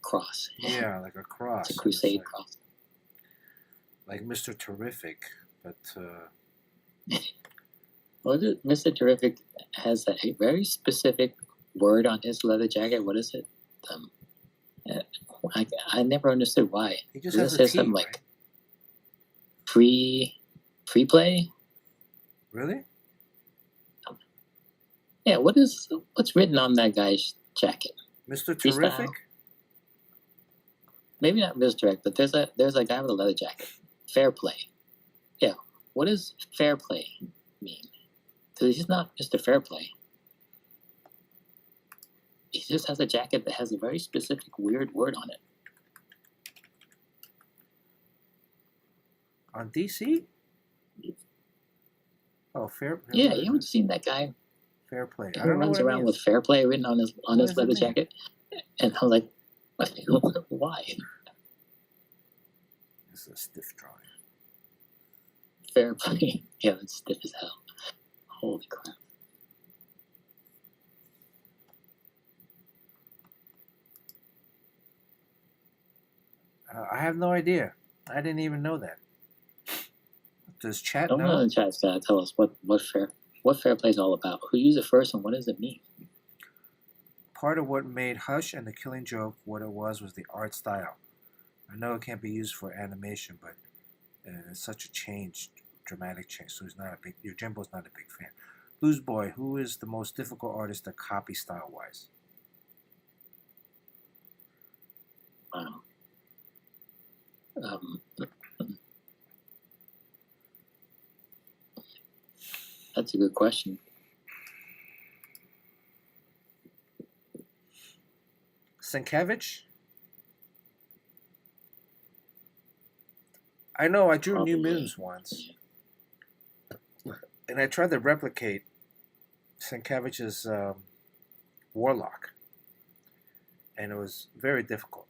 cross. Yeah, like a cross. It's a crusade cross. Like Mr. Terrific, but well, Mr. Terrific has a very specific word on his leather jacket. What is it? I never understood why. He just has a T, something right? like free play. Really? Yeah. What's written on that guy's jacket? Mr. Terrific? Maybe not Mr. Terrific, but there's a guy with a leather jacket. Fair play. Yeah. What does fair play mean? Because he's not Mr. Fair Play. He just has a jacket that has a very specific weird word on it. On DC? Oh, fair. Yeah, you haven't seen that guy. Fair play. He runs around with fair play written on his leather jacket, and I'm like, why? This is a stiff drawing. Fair play. Yeah, that's stiff as hell. Holy crap. I have no idea. I didn't even know that. Does chat know? Someone in the chat's gotta tell us what fair play is all about. Who used it first and what does it mean? Part of what made Hush and The Killing Joke what it was the art style. I know it can't be used for animation, but it's such a change, dramatic change. So your Jimbo's not a big fan. Blues Boy, who is the most difficult artist to copy style-wise? Wow. That's a good question. Sienkiewicz? I know I drew Probably. New Mutants once. And I tried to replicate Sienkiewicz's Warlock. And it was very difficult.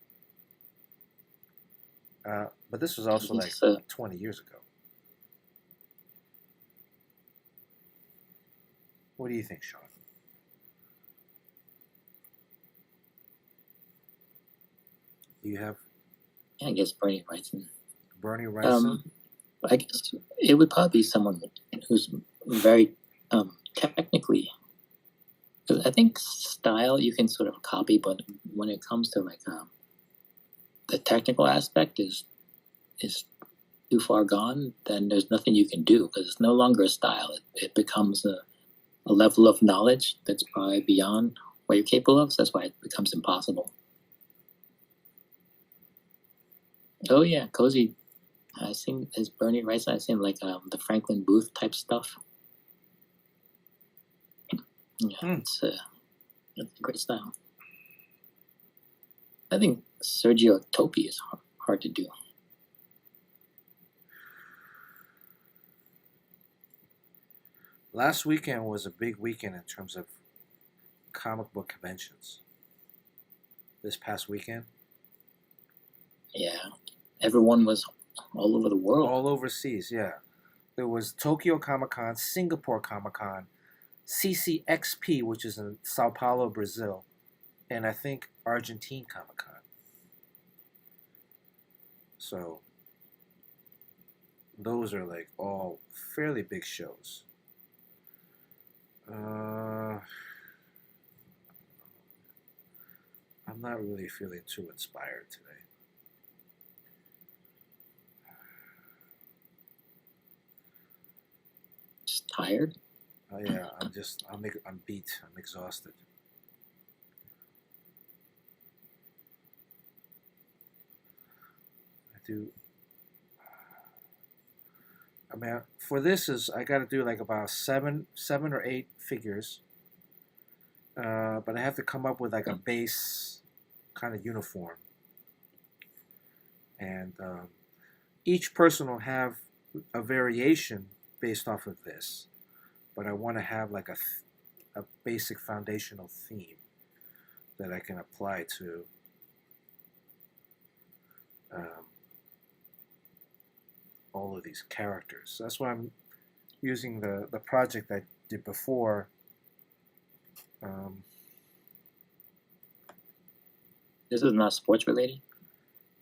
But this was also 20 years ago. What do you think, Sean? Do you have... I guess Bernie Wrightson. Bernie Wrightson? I guess it would probably be someone who's very technically... Because I think style you can sort of copy, but when it comes to the technical aspect is too far gone, then there's nothing you can do because it's no longer a style. It becomes a level of knowledge that's probably beyond what you're capable of. So that's why it becomes impossible. Oh yeah, Cozy. I seen as Bernie Wrightson. I seen the Franklin Booth type stuff. Yeah, it's a great style. I think Sergio Topi is hard to do. Last weekend was a big weekend in terms of comic book conventions. This past weekend. Yeah, everyone was all over the world. All overseas, yeah. There was Tokyo Comic Con, Singapore Comic Con, CCXP, which is in Sao Paulo, Brazil, and I think Argentine Comic Con. So those are all fairly big shows. not really feeling too inspired today. Just tired. Oh yeah, I'm beat. I'm exhausted. I do. I mean, for this is I got to do like about seven or eight figures. But I have to come up with like a base kind of uniform, and each person will have a variation based off of this. But I want to have like a basic foundational theme that I can apply to um, all of these characters. So that's why I'm using the project I did before. Um, This is not sports related.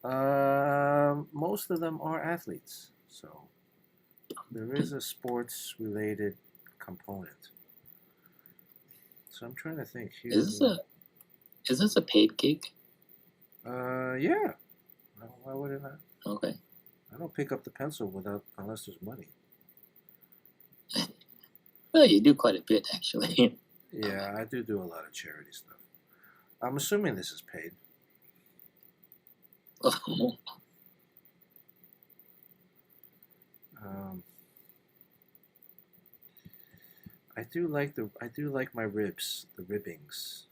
Most of them are athletes, so there is a sports related component. So I'm trying to think. Is this a paid gig? Yeah. Why would it not? Okay. I don't pick up the pencil unless there's money. Well, you do quite a bit actually. Yeah, I do a lot of charity stuff. I'm assuming this is paid. Um, I do like my ribs, the ribbings.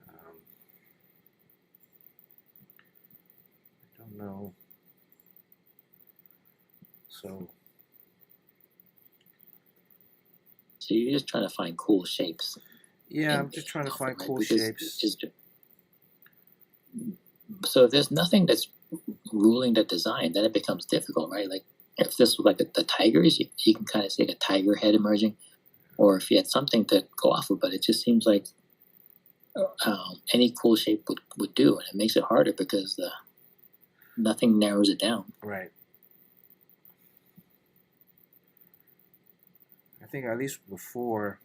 I don't know. So you're just trying to find cool shapes. yeah, I'm just trying to find cool shapes. So if there's nothing that's ruling the design, then it becomes difficult, right? Like if this was like the tigers, you can kind of see like a tiger head emerging, or if you had something to go off of. But it just seems like any cool shape would do, and it makes it harder because nothing narrows it down. Right. I think at least before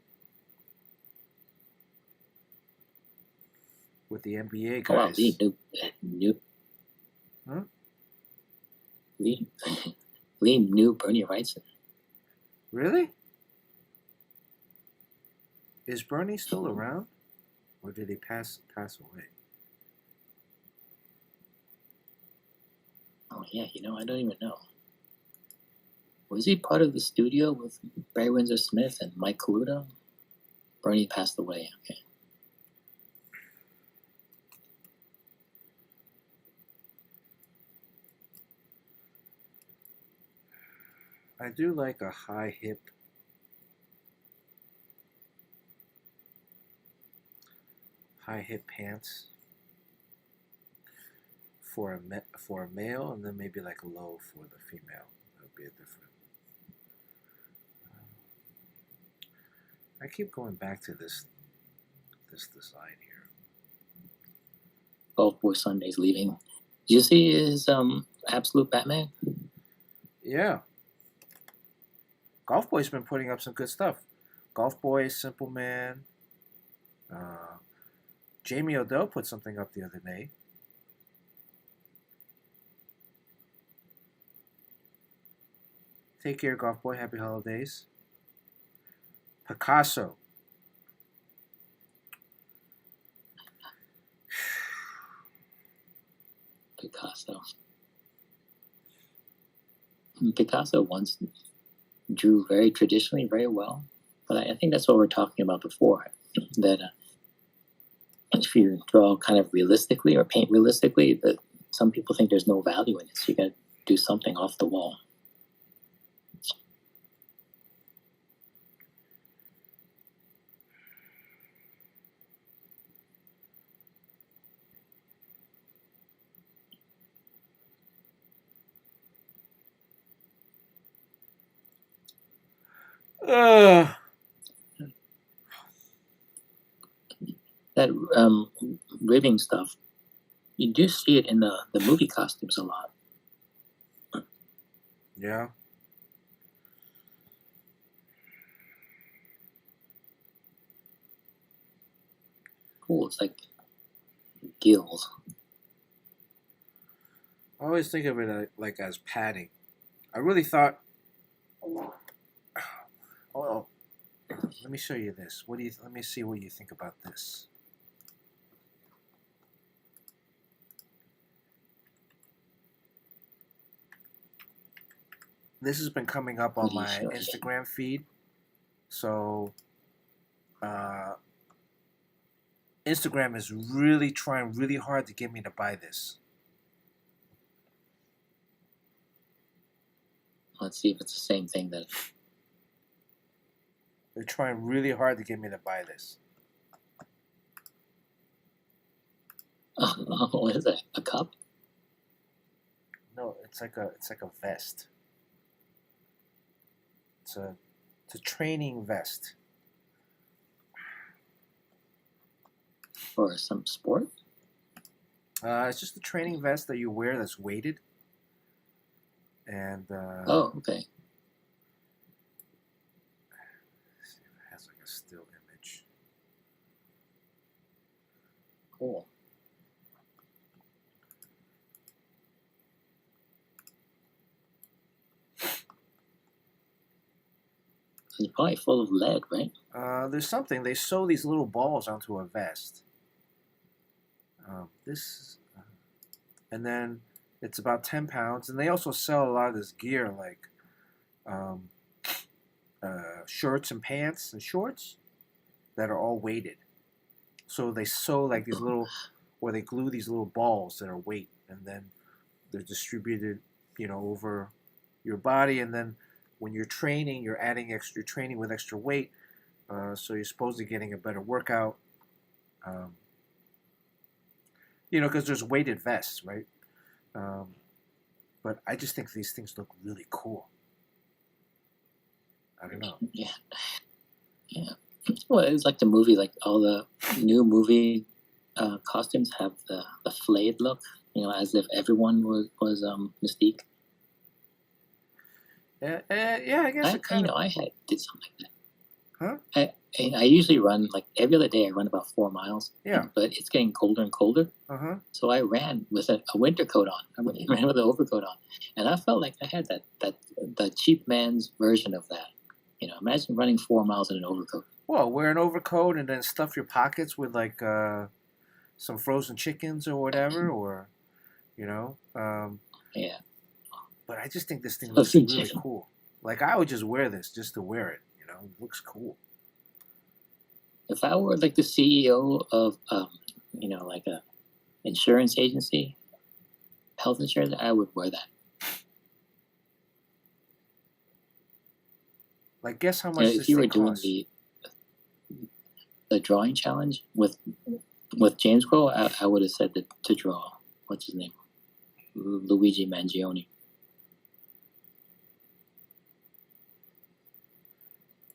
with the NBA guys. Oh, wow, Huh? Lee knew Bernie Wrightson. Really? Is Bernie still around, or did he pass away? Oh yeah, I don't even know. Was he part of the studio with Barry Windsor Smith and Mike Coluto? Bernie passed away. Okay. I do like a high hip pants for a male, and then maybe like a low for the female. That would be a different. I keep going back to this design here. Golf Boy Sunday's leaving. Did you see his Absolute Batman? Yeah. Golf Boy's been putting up some good stuff. Golf Boy, Simple Man. Jamie Odell put something up the other day. Take care, Golf Boy. Happy holidays. Picasso. Picasso once drew very traditionally very well, but I think that's what we're talking about before, that if you draw kind of realistically or paint realistically, that some people think there's no value in it, so you got to do something off the wall. That ribbing stuff, you do see it in the movie costumes a lot. Yeah. Cool. It's like gills. I always think of it like as padding. I really thought. Oh, let me show you this. What do you? Let me see what you think about this. This has been coming up on my Instagram feed, so Instagram is really trying really hard to get me to buy this. Let's see if it's the same thing then. They're trying really hard to get me to buy this. What is that? A cup? No, it's like a vest. It's a training vest. For some sport? It's just a training vest that you wear that's weighted. And oh, okay. See if it has like a still image. Cool. It's probably full of lead, right? There's something. They sew these little balls onto a vest. And then it's about 10 pounds. And they also sell a lot of this gear, like shirts and pants and shorts that are all weighted. So they sew like these little, or they glue these little balls that are weight, and then they're distributed, over your body. And then when you're training, you're adding extra training with extra weight. So you're supposedly getting a better workout. Because there's weighted vests, right? But I just think these things look really cool. I don't know. Yeah. Well, it's like the movie, like all the new movie costumes have the flayed look, as if everyone was Mystique. Yeah, I guess I did something like that. Huh? I usually run, like every other day I run about 4 miles. Yeah. But it's getting colder and colder. Uh-huh. So I ran with a winter coat on. I ran with an overcoat on. And I felt like I had the cheap man's version of that. Imagine running 4 miles in an overcoat. Well, wear an overcoat and then stuff your pockets with like some frozen chickens or whatever, or Yeah. But I just think this thing looks really cool. Like I would just wear this just to wear it. It looks cool. If I were like the CEO of, like a insurance agency, health insurance, I would wear that. Like, guess how much this if you were thing doing costs? the drawing challenge with James Crow, I would have said that to draw. What's his name? Luigi Mangione.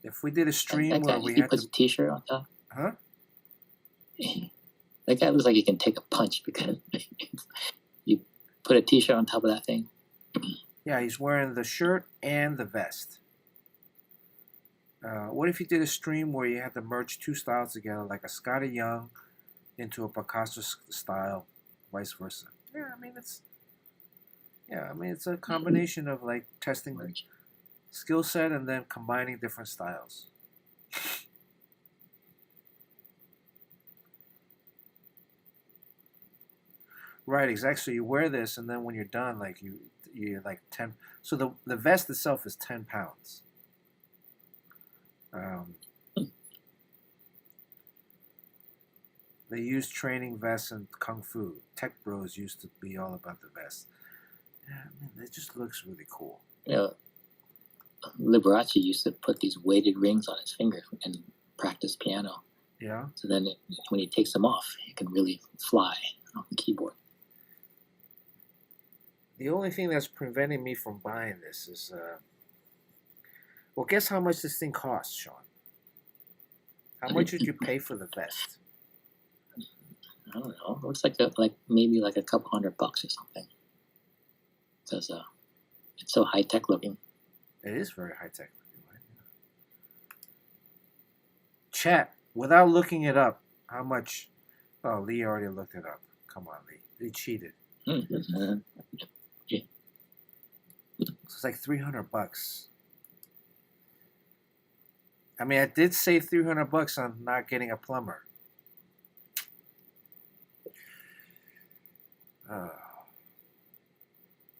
If we did a stream that guy, where we he had puts a T-shirt on top. Huh? That guy looks like he can take a punch because you put a T-shirt on top of that thing. Yeah, he's wearing the shirt and the vest. What if you did a stream where you had to merge two styles together, like a Scotty Young into a Picasso style, vice versa? Yeah, it's a combination of like testing the skill set and then combining different styles. Right, exactly. So you wear this, and then when you're done, like you're like 10. So the vest itself is 10 pounds. They use training vests in Kung Fu. Tech Bros used to be all about the vest. Yeah, it just looks really cool. Liberace used to put these weighted rings on his fingers and practice piano. Yeah. So then when he takes them off, he can really fly on the keyboard. The only thing that's preventing me from buying this is, well, guess how much this thing costs, Sean? How much would you pay for the vest? I don't know. It looks like maybe like a couple $100 or something. Because it's so high tech looking. It is very high tech looking, right? Chat, without looking it up, how much? Oh, Lee already looked it up. Come on, Lee. They cheated. Mhm. So it's like $300. I mean, I did save $300 on not getting a plumber. Uh,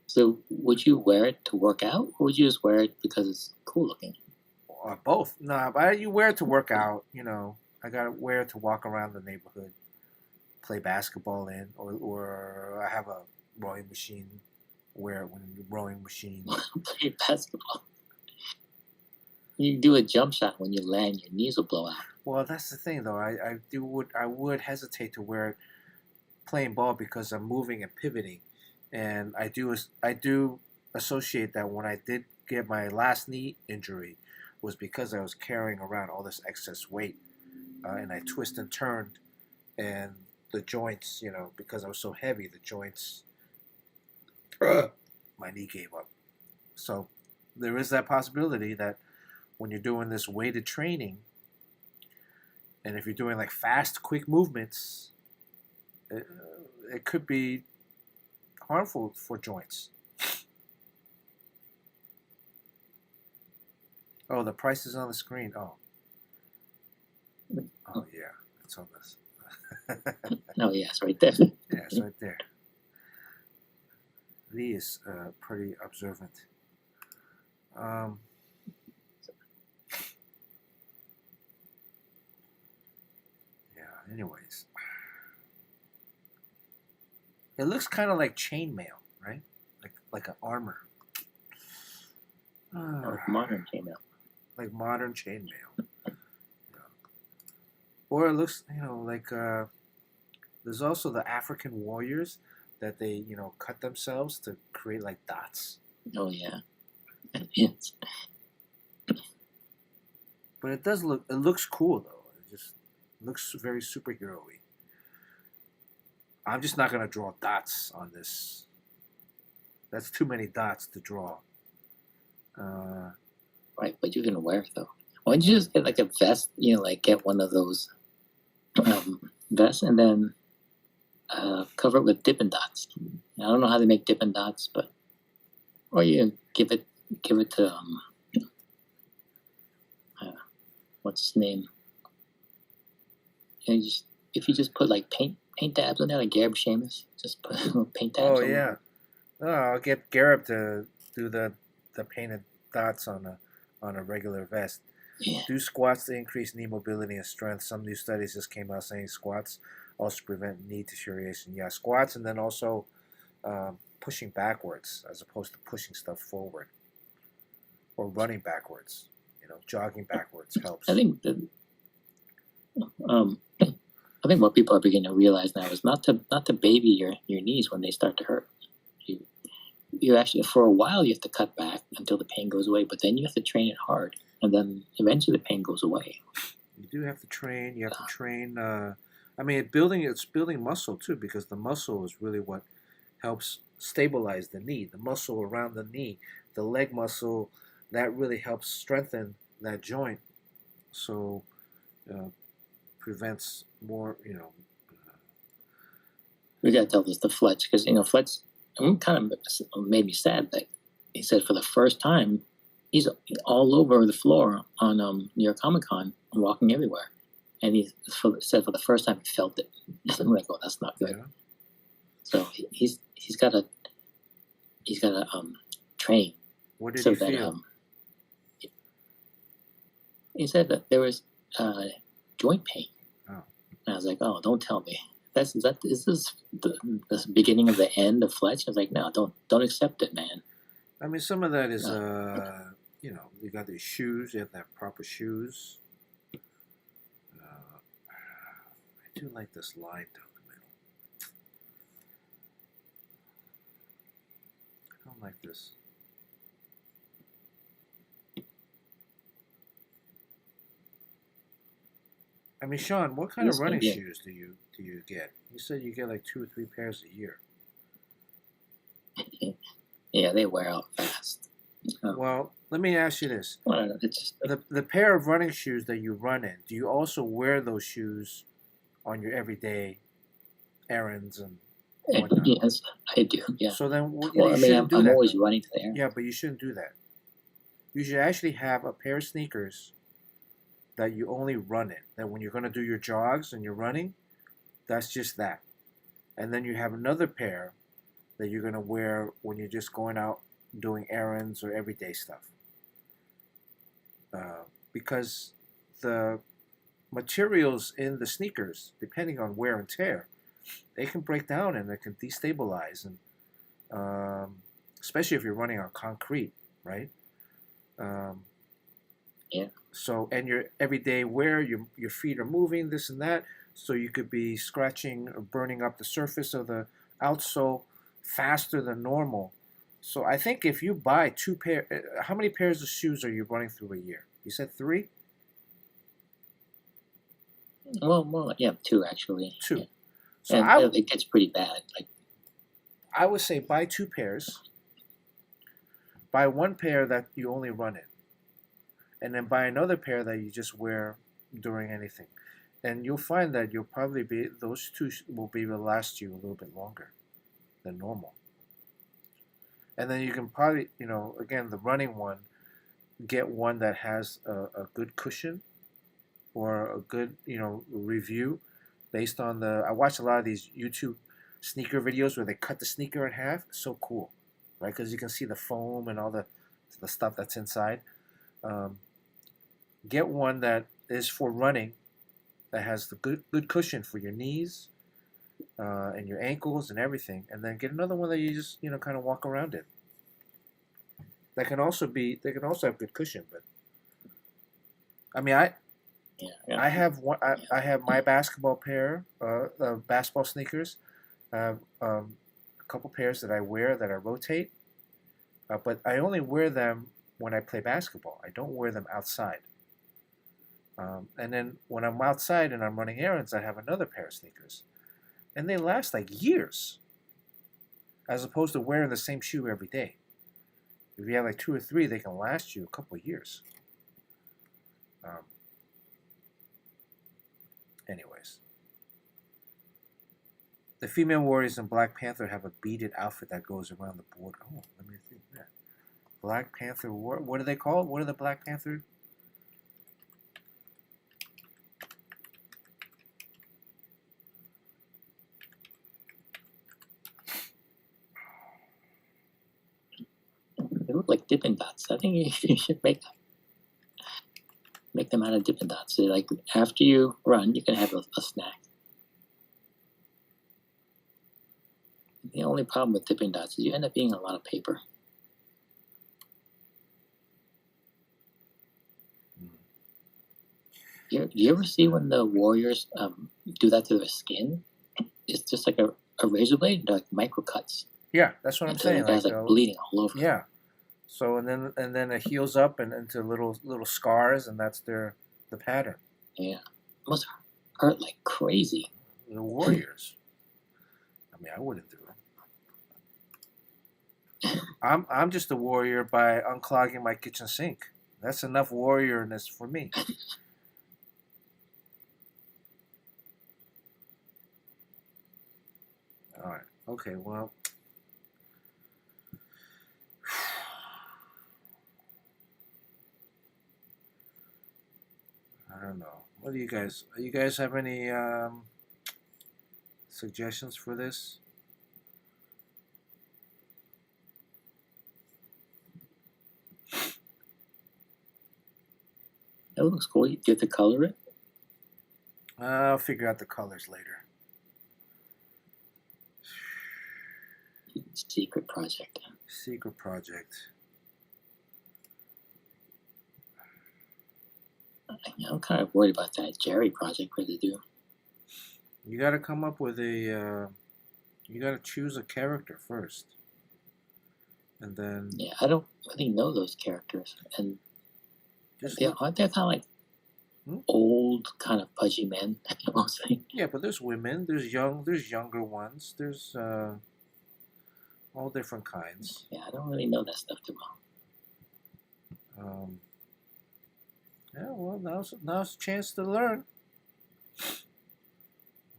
So would you wear it to work out, or would you just wear it because it's cool looking? or both. Nah, but you wear it to work out. You know, I gotta wear it to walk around the neighborhood, play basketball in, or I have a rowing machine. Wear it when the rowing machine. Play basketball. You do a jump shot when you land, your knees will blow out. Well, that's the thing, though. I would hesitate to wear it playing ball because I'm moving and pivoting, and I do associate that when I did get my last knee injury was because I was carrying around all this excess weight, and I twist and turned, and the joints, you know, because I was so heavy, the joints, my knee gave up. So there is that possibility that when you're doing this weighted training, and if you're doing like fast, quick movements, it could be harmful for joints. Oh, the price is on the screen. Oh yeah, it's on this. Oh yeah, it's right there. Yeah, it's right there. Lee is pretty observant. Yeah. Anyways, it looks kind of like chainmail, right? Like an armor. Modern chainmail. Like modern chainmail. Or it looks, like there's also the African warriors that they, cut themselves to create like dots. Oh yeah. Yes. But it looks cool though. It just looks very superhero-y. I'm just not gonna draw dots on this. That's too many dots to draw. Right, but you can wear it though. Why don't you just get like a vest? Like get one of those vests and then cover it with Dippin' Dots. I don't know how they make Dippin' Dots, but or you give it to what's his name? And if you just put like paint dabs on there, like Garib Sheamus, just put paint dabs. Oh yeah. I'll get Garib to do the painted dots on a regular vest. Yeah. Do squats to increase knee mobility and strength. Some new studies just came out saying squats also prevent knee deterioration. Yeah, squats, and then also pushing backwards as opposed to pushing stuff forward or running backwards. Jogging backwards helps. I think what people are beginning to realize now is not to baby your knees when they start to hurt. You actually, for a while, you have to cut back until the pain goes away, but then you have to train it hard, and then eventually the pain goes away. You do have to train. You have to train. It's building muscle too, because the muscle is really what helps stabilize the knee. The muscle around the knee, the leg muscle, that really helps strengthen that joint. So prevents more. We got to tell this to Fletch because Fletch. Kind of made me sad that he said for the first time he's all over the floor on New York Comic Con, walking everywhere, and he said for the first time he felt it. I'm like, oh, that's not good. Yeah. So he's got to train. What did he feel? He said that there was joint pain. Oh. And I was like, oh, don't tell me. Is this the beginning of the end of Fletch? I was like, no, don't accept it, man. I mean, some of that is, you got these shoes. You have to have proper shoes. I do like this line down the middle. I don't like this. I mean, Sean, what kind of running shoes do you get? You said you get like 2 or 3 pairs a year. Yeah, they wear out fast. Well, let me ask you this: it's the pair of running shoes that you run in, do you also wear those shoes on your everyday errands and whatnot. Yes, I do. Yeah. So then Well, you I mean, shouldn't do I'm that always though. running to the Yeah, errands. but you shouldn't do that. You should actually have a pair of sneakers that you only run in. That when you're going to do your jogs and you're running, that's just that. And then you have another pair that you're going to wear when you're just going out doing errands or everyday stuff. Because the materials in the sneakers, depending on wear and tear, they can break down and they can destabilize, and especially if you're running on concrete, right? Um, Yeah. So, and your everyday wear, your feet are moving, this and that, so you could be scratching or burning up the surface of the outsole faster than normal. So, I think if you buy how many pairs of shoes are you running through a year? You said three, Well, more like, yeah, two actually. two. Yeah. So And it gets pretty bad. Like, I would say buy two pairs. Buy one pair that you only run in, and then buy another pair that you just wear during anything. And you'll find that you'll probably be those two will be able to last you a little bit longer than normal. And then you can probably, again, the running one, get one that has a good cushion or a good, review based on the. I watch a lot of these YouTube sneaker videos where they cut the sneaker in half. It's so cool, right? Because you can see the foam and all the stuff that's inside. Um, get one that is for running, that has the good cushion for your knees and your ankles and everything, and then get another one that you just kind of walk around in. They can also have good cushion, but I mean yeah. I have one. I have my basketball pair, basketball sneakers. I have a couple pairs that I wear that I rotate, but I only wear them when I play basketball. I don't wear them outside. And then when I'm outside and I'm running errands, I have another pair of sneakers, and they last like years, as opposed to wearing the same shoe every day. If you have like two or three, they can last you a couple of years. Anyways, the female warriors in Black Panther have a beaded outfit that goes around the border. Oh, let me think that. Black Panther, what do they call it? What are the Black Panther? They look like Dippin' Dots. I think you should make them out of Dippin' Dots. So like after you run, you can have a snack. The only problem with Dippin' Dots is you end up being a lot of paper. You ever see when the warriors do that to their skin? It's just like a razor blade. They're like micro cuts. Yeah, that's what I'm saying. The guy's like bleeding all over. Yeah. So and then it heals up and into little scars, and that's the pattern. Yeah, it must hurt like crazy. The warriors. I mean, I wouldn't do it. I'm just a warrior by unclogging my kitchen sink. That's enough warriorness for me. All right. Okay. Well. I don't know. What do you guys? You guys have any suggestions for this? That looks cool. You have to color it. I'll figure out the colors later. Secret project. Secret project. I'm kind of worried about that Jerry project. What to do? You got to come up with a. You got to choose a character first, and then. Yeah, I don't really know those characters, and aren't they kind of like old, kind of pudgy men? Mostly. Yeah, but there's women. There's younger ones. There's all different kinds. Yeah, I don't really know that stuff too well. Yeah, well, now's a chance to learn.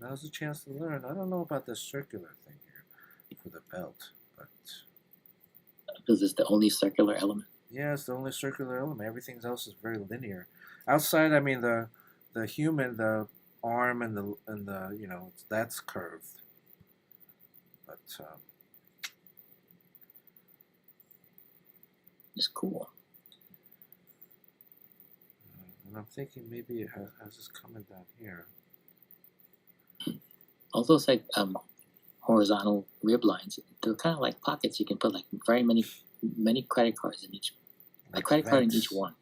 Now's the chance to learn. I don't know about this circular thing here for the belt, but Because it's the only circular element. yeah, it's the only circular element. Everything else is very linear. Outside, I mean the human, the arm and the that's curved, but It's cool. and I'm thinking maybe it has this coming down here. Also, it's like horizontal rib lines. They're kind of like pockets. You can put like very many credit cards in each. A credit card in each vents. one.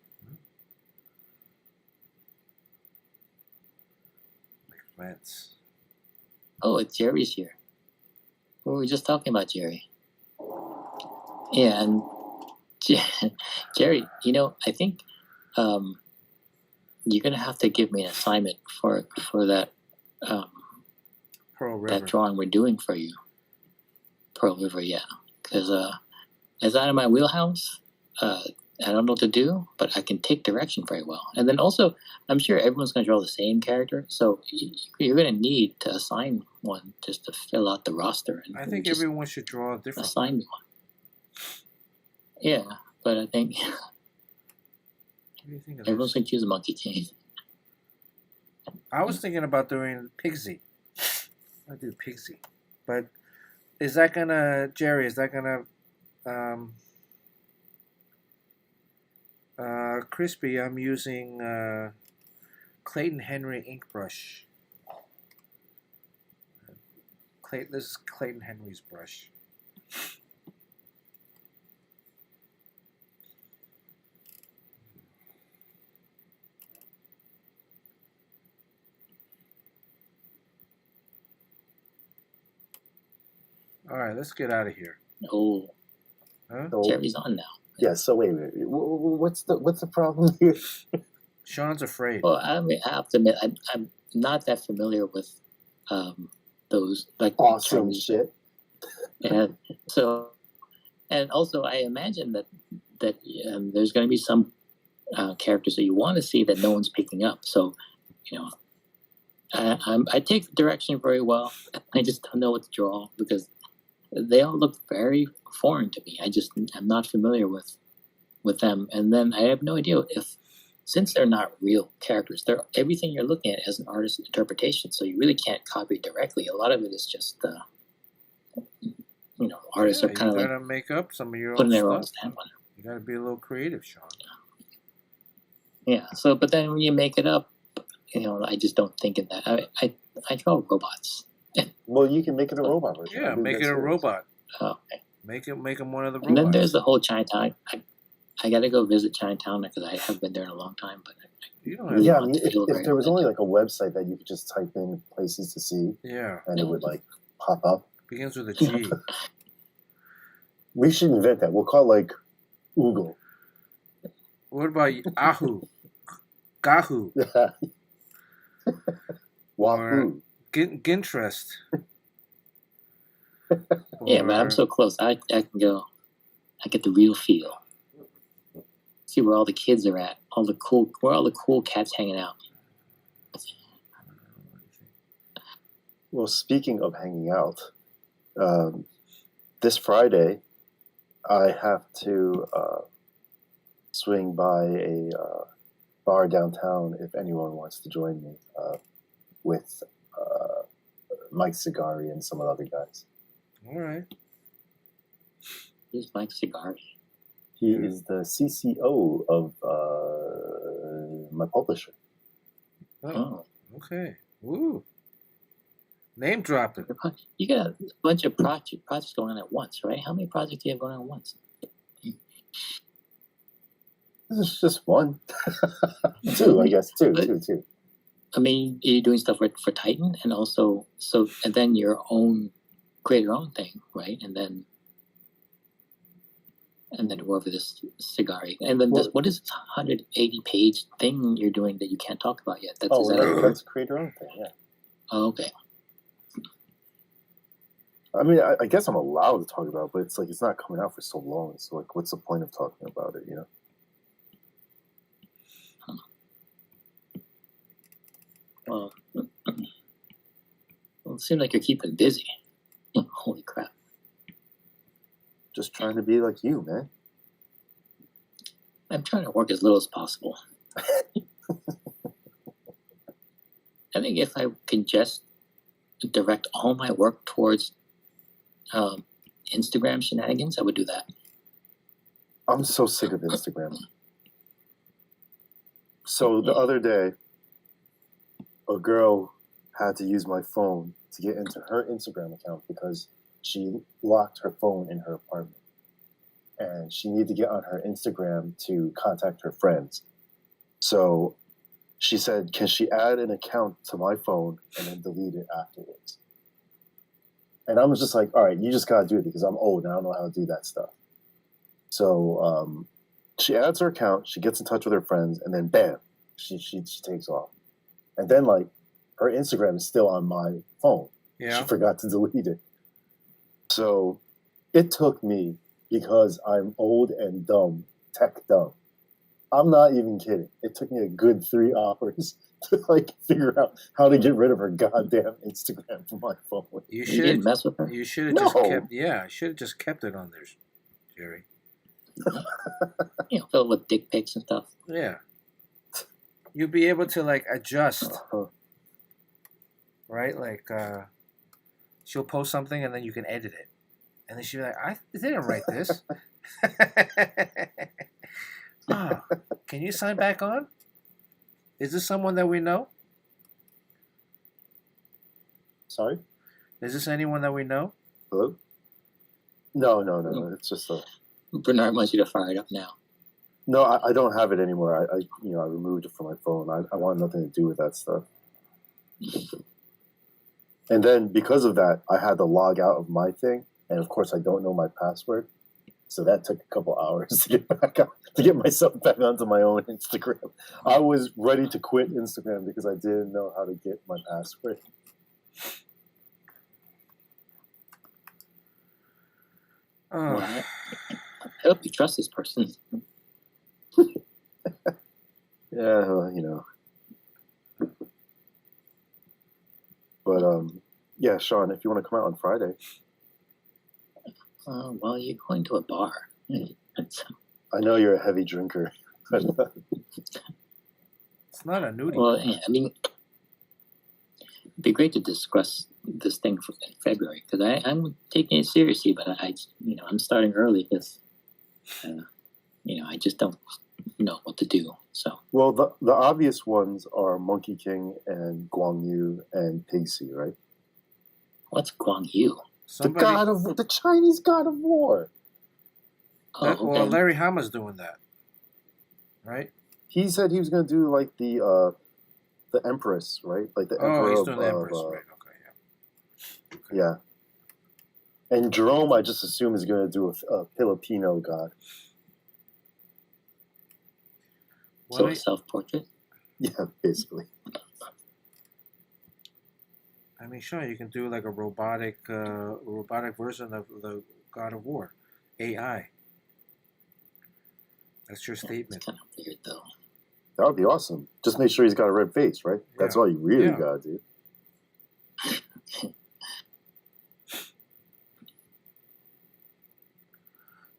Like vents. Oh, it's Jerry's here. We were just talking about Jerry. Yeah, and Jerry, I think you're gonna have to give me an assignment for that Pearl that River. drawing we're doing for you, Pearl River. Yeah, because it's out of my wheelhouse. I don't know what to do, but I can take direction very well. And then also, I'm sure everyone's going to draw the same character, so you're going to need to assign one just to fill out the roster. And I think just everyone should draw a different. assign me one. Yeah, but I think What do you think of everyone's this? going to choose Monkey King. I was thinking about doing Pigsy. I do Pigsy, but is that gonna Jerry? Is that gonna crispy? I'm using Clayton Henry ink brush. This is Clayton Henry's brush. All right, let's get out of here. Oh, Huh? So, Jerry's on now. yeah. So wait a minute. What's the problem here? Sean's afraid. Well, I mean, I have to admit, I'm not that familiar with those like Awesome Chinese. shit. And so, and also, I imagine that there's going to be some characters that you want to see that no one's picking up. So, I take the direction very well. I just don't know what to draw because they all look very foreign to me. I'm not familiar with them, and then I have no idea since they're not real characters, everything you're looking at as an artist's interpretation. So you really can't copy it directly. A lot of it is just artists are kind of you like gotta make up some of your putting own their own stuff. stamp on it. You gotta be a little creative, Sean. Yeah. So, but then when you make it up, I just don't think of that. I draw robots. Well, you can make it a robot version. Yeah, make it a robot. Oh, okay. Make him one of the robots. And then there's the whole Chinatown. I got to go visit Chinatown because I haven't been there in a long time. But You don't have Yeah, I want mean, to feel if very there was good. only like a website that you could just type in places to see Yeah, and it would like pop up. begins with a G. We should invent that. We'll call it like Oogle. What about Ahu? Gahu? Wahoo. Ginterest? Yeah, man, I'm Or- so close. I can go. I get the real feel. See where all the kids are at. Where all the cool cats hanging out. Well, speaking of hanging out, this Friday I have to swing by a bar downtown if anyone wants to join me with Mike Cigari and some of the other guys. All right. Here's Mike Cigari. He is the CCO of my publisher. Oh, Oh, okay. Woo. Name dropping. you got a bunch of projects going on at once, right? How many projects do you have going on at once? This is just one. Two, I guess. Two. I mean, you're doing stuff for Titan, and also and then create your own thing, right? And then whoever this Cigari, and then what is this 180-page thing you're doing that you can't talk about yet? Is that Let's create our own thing, yeah. Oh, okay. I mean, I guess I'm allowed to talk about it, but it's like it's not coming out for so long. So, like, what's the point of talking about it, Well, it seems like you're keeping busy. Holy crap. Just trying to be like you, man. I'm trying to work as little as possible. I think if I can just direct all my work towards Instagram shenanigans, I would do that. I'm so sick of Instagram. So the other day, a girl had to use my phone to get into her Instagram account because she locked her phone in her apartment. And she needed to get on her Instagram to contact her friends. So she said, can she add an account to my phone and then delete it afterwards? And I was just like, all right, you just got to do it because I'm old and I don't know how to do that stuff. So she adds her account, she gets in touch with her friends, and then bam, she takes off. And then, like, her Instagram is still on my phone. Yeah. She forgot to delete it. So it took me, because I'm old and dumb, tech dumb. I'm not even kidding. It took me a good 3 hours to like figure out how to get rid of her goddamn Instagram from my phone. You didn't mess with her? You should have No. just kept. Yeah, should have just kept it on there, Jerry. You know, filled with dick pics and stuff. Yeah. You'll be able to like adjust, right? Like she'll post something and then you can edit it, and then she'll be like, "I didn't write this." Oh, can you sign back on? Is this someone that we know? Sorry? Is this anyone that we know? Hello? No. It's just a... Bernard wants you to fire it up now. No, I don't have it anymore. I removed it from my phone. I want nothing to do with that stuff. And then because of that, I had to log out of my thing, and of course I don't know my password. So that took a couple hours to get back up, to get myself back onto my own Instagram. I was ready to quit Instagram because I didn't know how to get my password. Oh. Well, I hope you trust this person. Yeah, well, you know. But yeah, Sean, if you want to come out on Friday. Well, you're going to a bar. I know you're a heavy drinker. It's not a nudie. Well, yeah, I mean, it'd be great to discuss this thing in February because I'm taking it seriously, but I'm starting early because, I just don't know what to do. So. Well, the obvious ones are Monkey King and Guang Yu and Piggsy, right? What's Guang Yu? The Chinese god of war. Oh, okay. Well, Larry Hama's doing that, right? He said he was going to do like the Empress, right? Like the Emperor. He's doing the Empress, right? Okay, yeah. And Jerome, I just assume, is going to do a Filipino god. So a self-portrait? Yeah, basically. I mean, sure, you can do like a robotic version of the God of War, AI. That's your statement. It's kind of weird, though. That would be awesome. Just make sure he's got a red face, right? Yeah. That's all you really gotta do.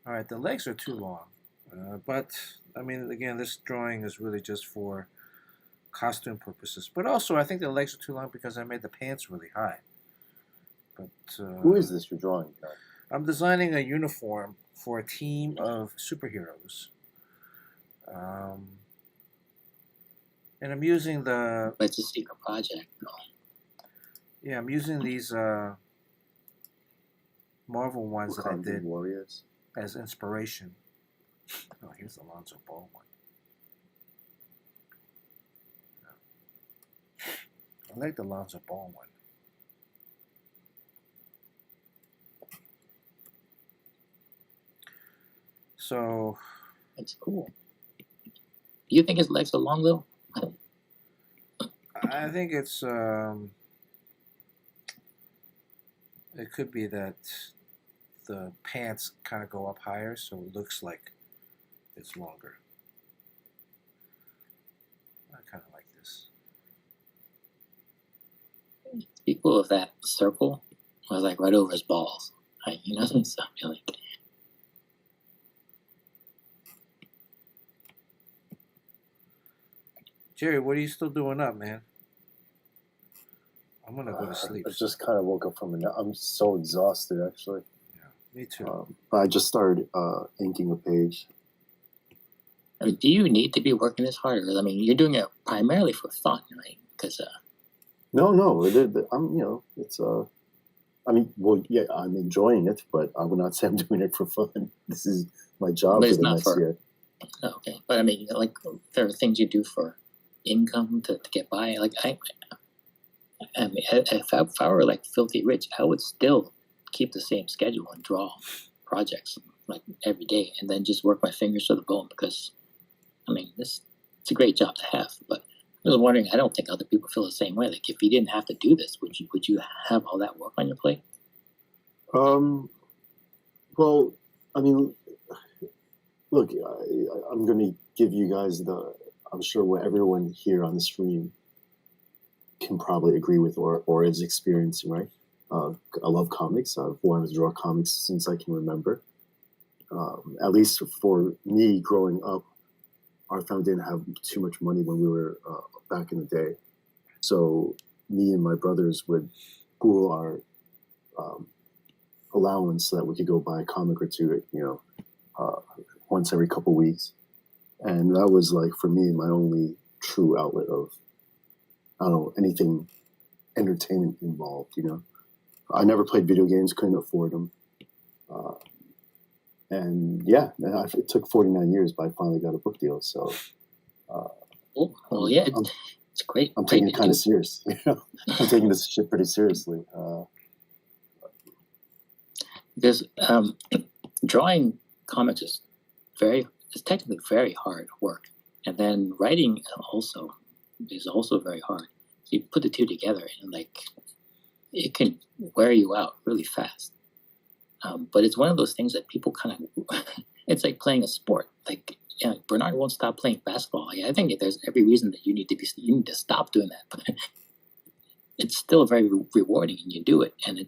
All right, the legs are too long, but I mean, again, this drawing is really just for costume purposes. But also, I think the legs are too long because I made the pants really high. But who is this you're drawing? I'm designing a uniform for a team of superheroes. And I'm using the... But it's a secret project. No. Yeah, I'm using these Marvel ones that I did Warriors as inspiration. Oh, here's the Alonzo Ball one. I like the Alonzo Ball one. So... It's cool. Do you think his legs are long, though? I think it's it could be that the pants kind of go up higher, so it looks like it's longer. I kind of like this. people of that circle was like right over his balls, right? You know, so I feel like Jerry, what are you still doing up, man? I'm gonna go to sleep. I just kind of woke up from a nap. I'm so exhausted, actually. Yeah, me too. But I just started inking a page. I mean, do you need to be working this hard? Or, I mean, you're doing it primarily for fun, right? Because No, I'm, you know, it's I mean, well, yeah, I'm enjoying it, but I would not say I'm doing it for fun. This is my job but for it's the not next for year. okay. But I mean, like there are things you do for income to get by. Like I mean, if I were like filthy rich, I would still keep the same schedule and draw projects like every day, and then just work my fingers to the bone. Because I mean, it's a great job to have. But I was wondering, I don't think other people feel the same way. Like if you didn't have to do this, would you have all that work on your plate? Well, I mean, look, I'm going to give you guys I'm sure what everyone here on the stream can probably agree with or is experiencing, right? I love comics. I've wanted to draw comics since I can remember. At least for me growing up, our family didn't have too much money when we were back in the day. So me and my brothers would pool our allowance so that we could go buy a comic or two, once every couple weeks. And that was like, for me, my only true outlet of, I don't know, anything entertainment involved, you know. I never played video games, couldn't afford them. And yeah, it took 49 years, but I finally got a book deal. So, well, yeah, it's great. I'm taking it kind of serious. You know, I'm taking this shit pretty seriously. Because drawing comics is technically very hard work, and then writing is also very hard. So you put the two together, and like it can wear you out really fast. But it's one of those things that people kind of it's like playing a sport. Like Bernard won't stop playing basketball. I think there's every reason that you need to stop doing that, but it's still very rewarding, and you do it. And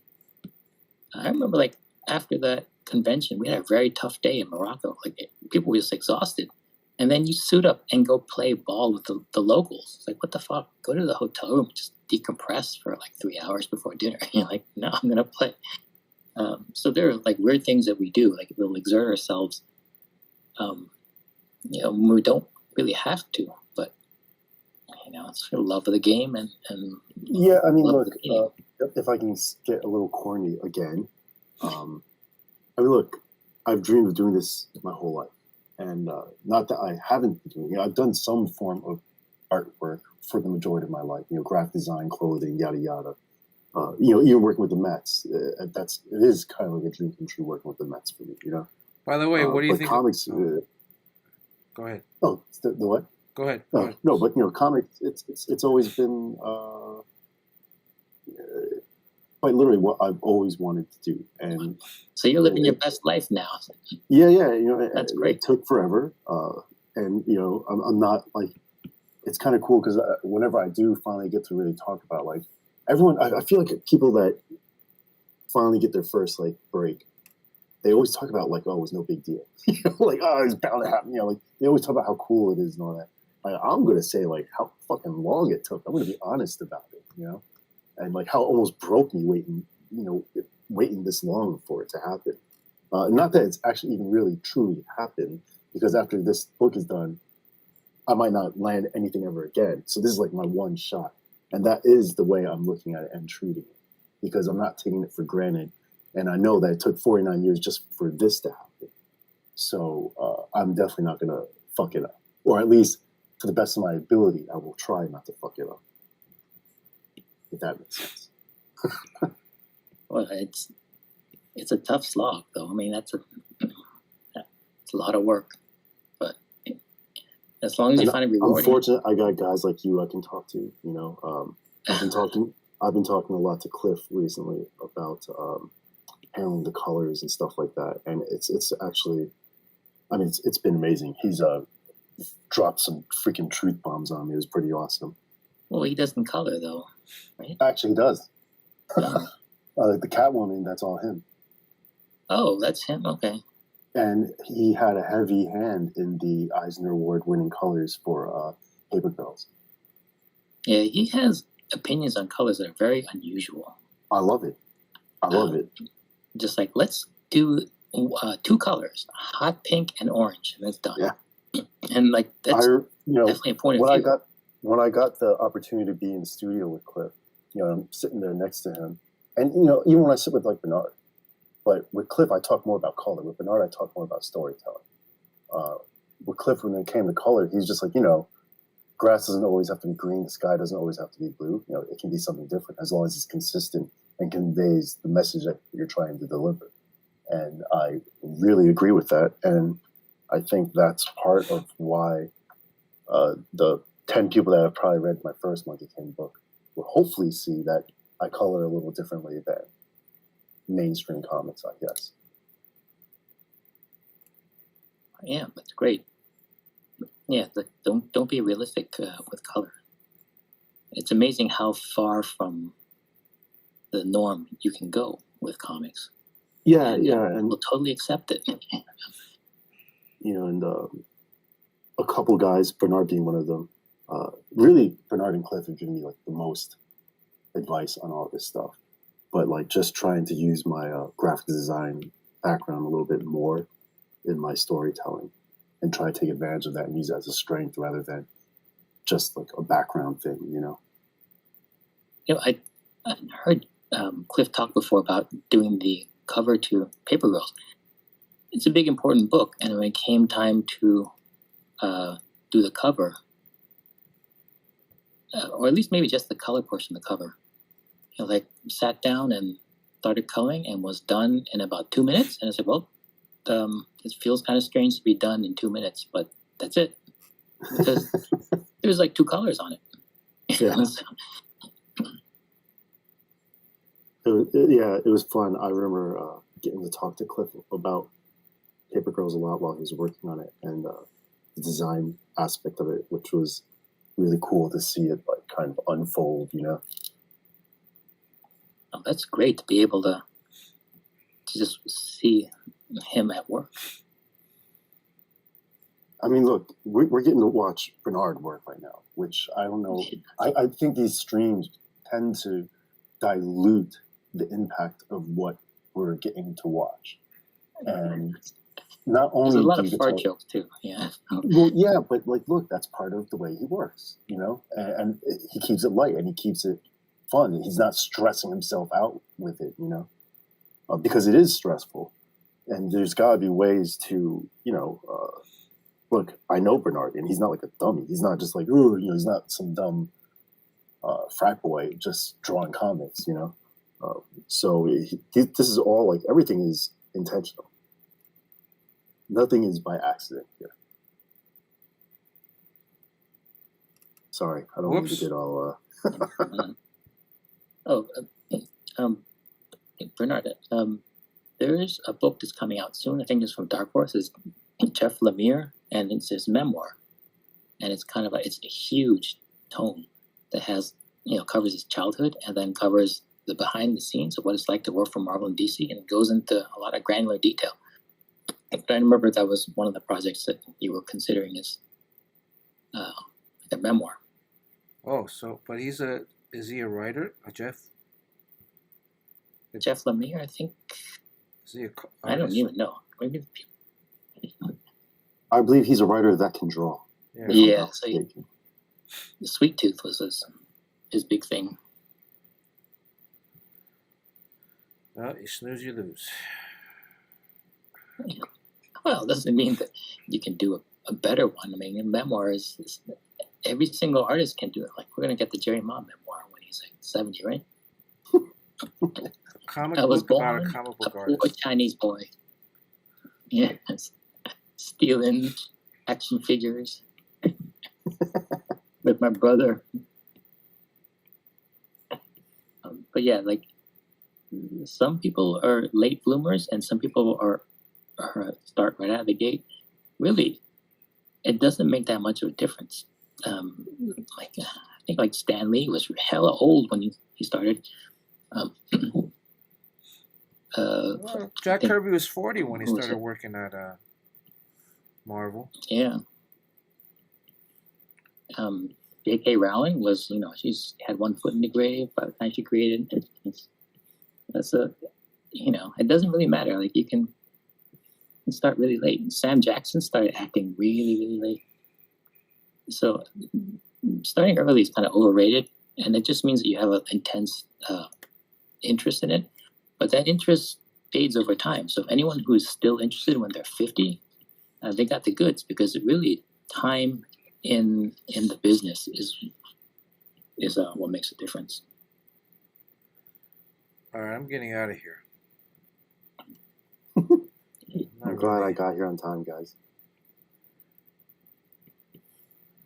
I remember like after that convention, we had a very tough day in Morocco. Like people were just exhausted, and then you suit up and go play ball with the locals. It's like, what the fuck? Go to the hotel room, just decompress for like 3 hours before dinner. You're like, no, I'm gonna play. So there are like weird things that we do. Like we'll exert ourselves, when we don't really have to. But it's for the love of the game and yeah. I mean, look, if I can get a little corny again. I mean, look, I've dreamed of doing this my whole life. And not that I haven't been doing it. I've done some form of artwork for the majority of my life, graphic design, clothing, yada, yada. Even working with the Mets, it is kind of like a dream come true working with the Mets for me, By the way, what do you think? Comics. Go ahead. Oh, the what? Go ahead. No, but comics. It's always been quite literally what I've always wanted to do, and so you're living your best life now. Yeah. That's great. It took forever, and I'm not like. It's kind of cool because whenever I do finally get to really talk about like everyone, I feel like people that finally get their first like break, they always talk about like, oh, it was no big deal, like, oh, it's bound to happen, like they always talk about how cool it is and all that. Like, I'm gonna say like how fucking long it took. I'm gonna be honest about it, and like how it almost broke me waiting this long for it to happen. Not that it's actually even really truly happened, because after this book is done, I might not land anything ever again. So this is like my one shot. And that is the way I'm looking at it and treating it, because I'm not taking it for granted. And I know that it took 49 years just for this to happen. So I'm definitely not going to fuck it up. Or at least to the best of my ability, I will try not to fuck it up. If that makes sense. Well, it's a tough slog, though. I mean, it's a lot of work. But as long as you find it rewarding. I'm fortunate I got guys like you I can talk to. I've been talking a lot to Cliff recently about handling the colors and stuff like that, and it's actually, I mean, it's been amazing. He's dropped some freaking truth bombs on me. It was pretty awesome. Well, he doesn't color though, right? Actually, he does. Oh, The Catwoman, that's all him. oh, that's him. Okay. And he had a heavy hand in the Eisner Award-winning colors for Paper Girls. Yeah, he has opinions on colors that are very unusual. I love it. I love it. Just like, let's do 2 colors, hot pink and orange, and that's done. Yeah. And like that's definitely a point of view. When I got the opportunity to be in the studio with Cliff, I'm sitting there next to him, and even when I sit with like Bernard, but with Cliff I talk more about color. With Bernard I talk more about storytelling. With Cliff, when it came to color, he's just like, grass doesn't always have to be green, the sky doesn't always have to be blue. It can be something different as long as it's consistent and conveys the message that you're trying to deliver. And I really agree with that. And I think that's part of why the 10 people that have probably read my first Monkey King book will hopefully see that I color a little differently than mainstream comics, I guess. Yeah, that's great. Yeah, don't be realistic with color. It's amazing how far from the norm you can go with comics. Yeah, and and we'll totally accept it. And a couple guys, Bernard being one of them. Really, Bernard and Cliff have given me like the most advice on all this stuff. But like just trying to use my graphic design background a little bit more in my storytelling, and try to take advantage of that and use it as a strength rather than just like a background thing. I heard Cliff talk before about doing the cover to Paper Girls. It's a big, important book, and when it came time to do the cover, or at least maybe just the color portion of the cover, sat down and started coloring and was done in about 2 minutes. And I said, well, it feels kind of strange to be done in 2 minutes, but that's it, because there's like 2 colors on it. Yeah. It was fun. I remember getting to talk to Cliff about Paper Girls a lot while he was working on it, and the design aspect of it, which was really cool to see it like kind of unfold. Oh, that's great to be able to just see him at work. I mean, look, we're getting to watch Bernard work right now, which I don't know. I think these streams tend to dilute the impact of what we're getting to watch. And not only there's a lot of fart jokes too. Yeah. Well, yeah, but like, look, that's part of the way he works, and he keeps it light and he keeps it fun. He's not stressing himself out with it, because it is stressful. And there's got to be ways to, look, I know Bernard, and he's not like a dummy. He's not just like, ooh, he's not some dumb frat boy just drawing comics, So this is all like, everything is intentional. Nothing is by accident here. Sorry, I don't mean to get all. Bernard, there's a book that's coming out soon. I think it's from Dark Horse. It's Jeff Lemire, and it's his memoir, and it's kind of it's a huge tome that has covers his childhood and then covers the behind the scenes of what it's like to work for Marvel and DC, and it goes into a lot of granular detail. But I remember that was one of the projects that you were considering as a memoir. Oh, but is he a writer, Jeff? Jeff Lemire, I think. Is he I don't even know. Maybe I believe he's a writer that can draw. Yeah. So the Sweet Tooth was his big thing. Well, you snooze, you lose. Yeah. Well, it doesn't mean that you can do a better one. I mean, a memoir is every single artist can do it. Like, we're going to get the Jerry Ma memoir when he's like 70, right? I was born a poor Chinese boy. Yes. Stealing action figures with my brother. But yeah, like, some people are late bloomers and some people are start right out of the gate. Really, it doesn't make that much of a difference. I think like Stan Lee was hella old when he started. Um, Well, Jack think- Kirby was 40 when he who was started it? working at Marvel. Yeah. J.K. Rowling was, she's had one foot in the grave by the time she created it. That's it doesn't really matter. Like you can start really late. And Sam Jackson started acting really, really late. So starting early is kind of overrated, and it just means that you have an intense interest in it. But that interest fades over time. So if anyone who's still interested when they're 50, they got the goods, because it really time in the business is what makes a difference. All right, I'm getting out of here. I'm glad I got here on time, guys.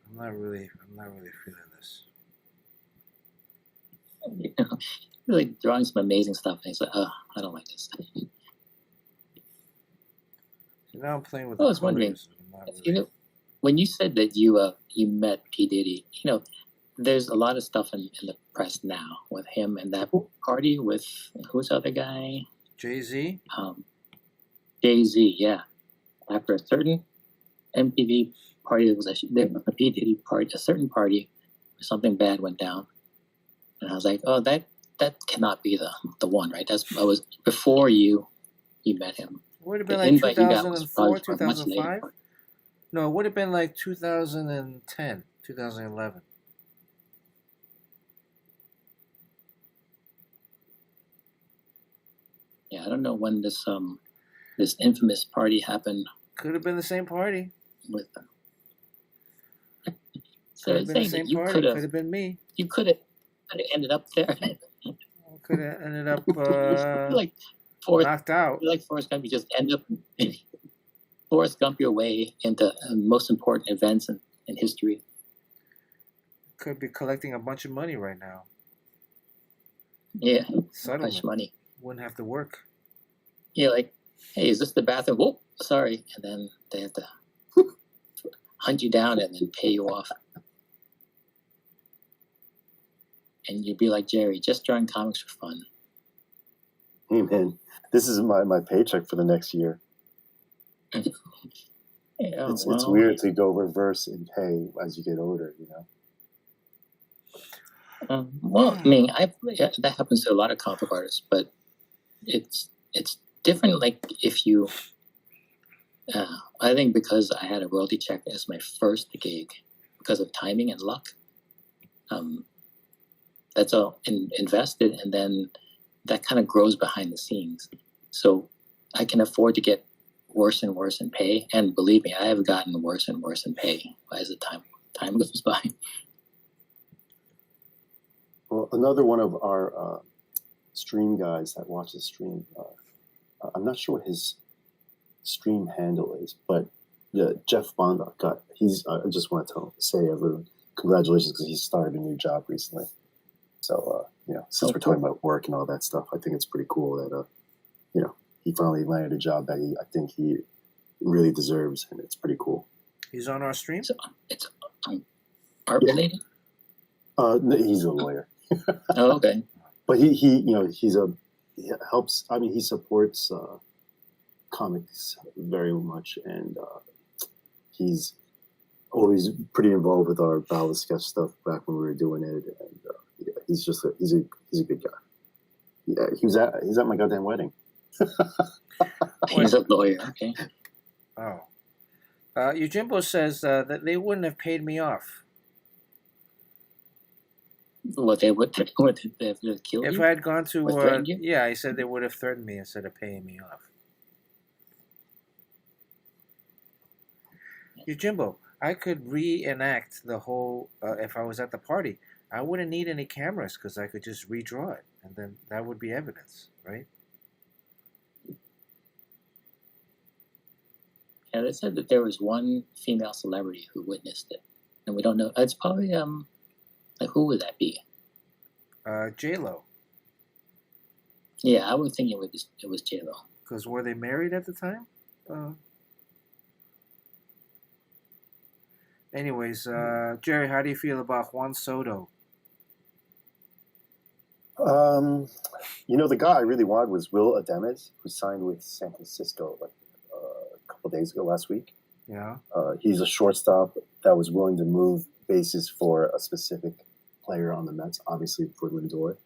I'm not really feeling this. Really drawing some amazing stuff, and it's like, I don't like this. Now I'm playing with. I was wondering, when you said that you met P. Diddy, there's a lot of stuff in the press now with him and that party with who's the other guy? Jay-Z. Jay-Z, yeah. After a certain MTV party, that was a P. Diddy party, a certain party, something bad went down, and I was like, oh, that cannot be the one, right? That was before you met him. It would have been The like invite you got was 2004, probably much later. 2005. No, it would have been like 2010, 2011. Yeah, I don't know when this infamous party happened Could have been the same party. with them. So Could have it's been the saying same that you party. could Could have have been me. ended up there. Could have ended up like Forrest, knocked out. like Forrest Gump, you just end up Forrest Gump your way into most important events in history. Could be collecting a bunch of money right now. Yeah, Settlement. much money. Wouldn't have to work. Yeah, like, hey, is this the bathroom? Whoa, sorry, and then they have to hunt you down and then pay you off. And you'd be like, Jerry, just drawing comics for fun. Hey man, this is my paycheck for the next year. Yeah, It's well, weird to go reverse in pay as you get older, well, I mean, that happens to a lot of comic artists, but it's different. Like if you, I think because I had a royalty check as my first gig, because of timing and luck, that's all invested, and then that kind of grows behind the scenes. So I can afford to get worse and worse in pay, and believe me, I have gotten worse and worse in pay as the time goes by. Well, another one of our stream guys that watches stream, I'm not sure what his stream handle is, but Jeff Bondock I just want to say everyone congratulations, because he started a new job recently. So since we're talking about work and all that stuff, I think it's pretty cool that he finally landed a job that I think he really deserves, and it's pretty cool. He's on our stream. So it's art related. He's a lawyer. Oh, okay. But he helps. I mean, he supports comics very much, and he's always pretty involved with our Battle of Sketch stuff back when we were doing it. And he's a good guy. Yeah, he's at my goddamn wedding. He's a lawyer. Okay. Oh. Yojimbo says that they wouldn't have paid me off. What they would they have killed If you? I had gone to, Or threatened you? yeah, he said they would have threatened me instead of paying me off. Yojimbo, I could reenact the whole, if I was at the party. I wouldn't need any cameras because I could just redraw it, and then that would be evidence, right? Yeah, they said that there was one female celebrity who witnessed it, and we don't know. It's probably like who would that be? J-Lo. Yeah, I would think it was J-Lo. Because were they married at the time? Anyways, Jerry, how do you feel about Juan Soto The guy I really wanted was Will Ademes, who signed with San Francisco like a couple days ago, last week. Yeah. He's a shortstop that was willing to move bases for a specific player on the Mets, obviously for Lindor.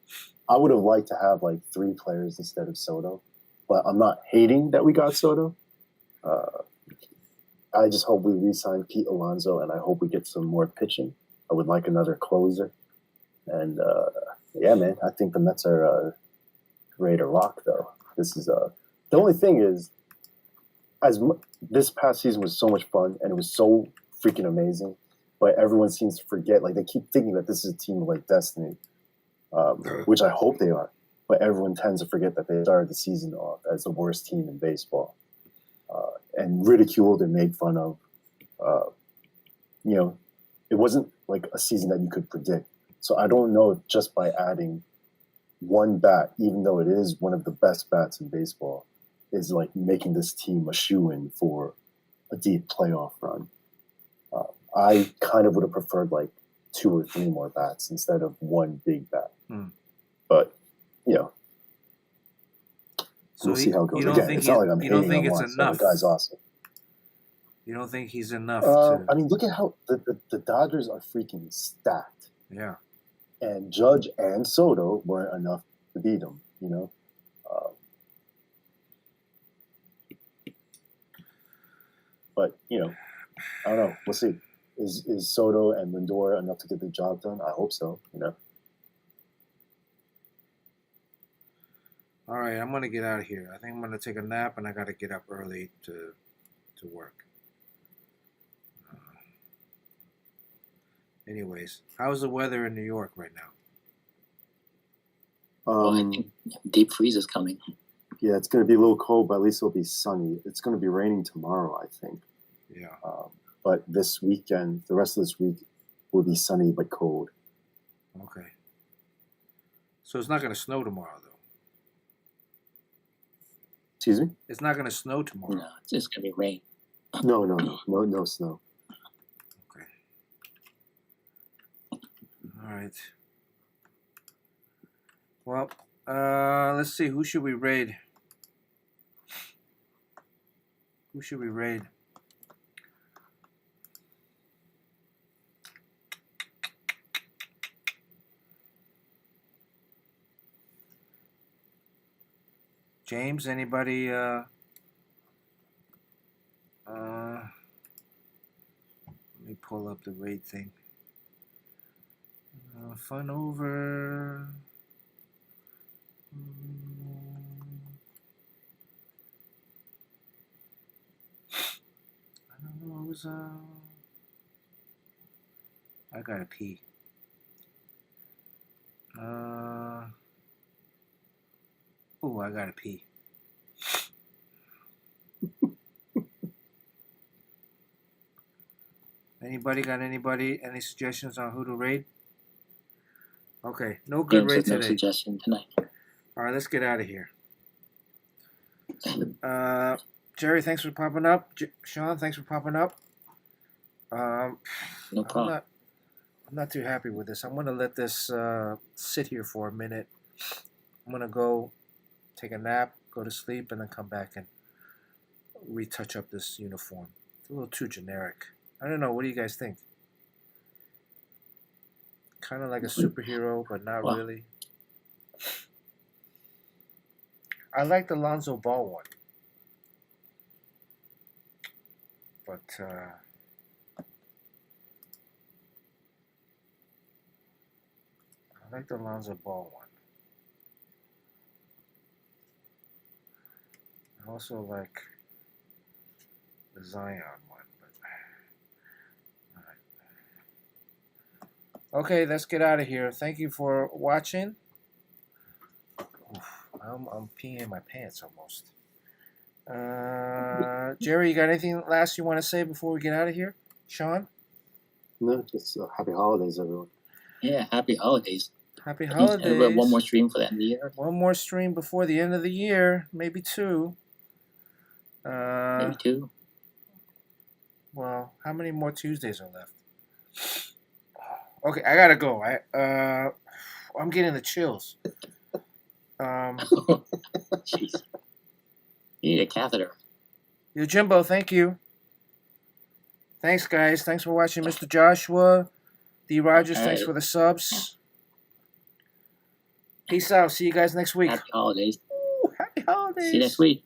I would have liked to have like 3 players instead of Soto, but I'm not hating that we got Soto. I just hope we re-sign Pete Alonso, and I hope we get some more pitching. I would like another closer. And yeah, man, I think the Mets are ready to rock, though. This is the only thing is, this past season was so much fun and it was so freaking amazing, but everyone seems to forget. Like they keep thinking that this is a team like destiny, which I hope they are. But everyone tends to forget that they started the season off as the worst team in baseball, and ridiculed and made fun of. It wasn't like a season that you could predict. So I don't know if just by adding one bat, even though it is one of the best bats in baseball, is like making this team a shoo-in for a deep playoff run. I kind of would have preferred like 2 or 3 more bats instead of one big bat. But So we'll see how it goes. you don't Again, think it's not like I'm you don't hating think on it's Juan Soto. enough? The guy's awesome. You don't think he's enough to? I mean, look at how the Dodgers are freaking stacked. Yeah. And Judge and Soto weren't enough to beat him, But I don't know. We'll see. Is Soto and Lindor enough to get the job done? I hope so. All right, I'm gonna get out of here. I think I'm gonna take a nap, and I gotta get up early to work. Anyways, how's the weather in New York right now? Well, I think deep freeze is coming. Yeah, it's going to be a little cold, but at least it'll be sunny. It's going to be raining tomorrow, I think. Yeah. But this weekend, the rest of this week, will be sunny but cold. Okay. So it's not gonna snow tomorrow, though. Excuse me? It's not gonna snow tomorrow. No, it's just gonna be rain. No snow. Okay. All right. Well, let's see. Who should we raid? Who should we raid? James, anybody? Let me pull up the raid thing. Fun over. I don't know. It was I gotta pee. Oh, I gotta pee. Anybody got any suggestions on who to raid? Okay, no good James raid has no today. suggestion tonight. All right, let's get out of here. Jerry, thanks for popping up. Sean, thanks for popping up. No problem. I'm not too happy with this. I'm gonna let this sit here for a minute. I'm gonna go take a nap, go to sleep, and then come back and retouch up this uniform. It's a little too generic. I don't know. What do you guys think? Kind of like a superhero, but not really. I like the Lonzo Ball one, but I like the Lonzo Ball one. I also like the Zion one. But all right. Okay, let's get out of here. Thank you for watching. Oof, I'm peeing in my pants almost. Jerry, you got anything last you want to say before we get out of here? Sean? No, just happy holidays, everyone. Yeah, happy holidays. Happy holidays. One more stream for the end of the year. One more stream before the end of the year. Maybe 2. Maybe 2. Well, how many more Tuesdays are left? Okay, I gotta go. I'm getting the chills. Jeez. You need a catheter. Yo, Jimbo, thank you. Thanks, guys. Thanks for watching, Mr. Joshua. D. Rogers, thanks for the subs. Peace out. See you guys next week. Happy holidays. Ooh, happy holidays. See you next week.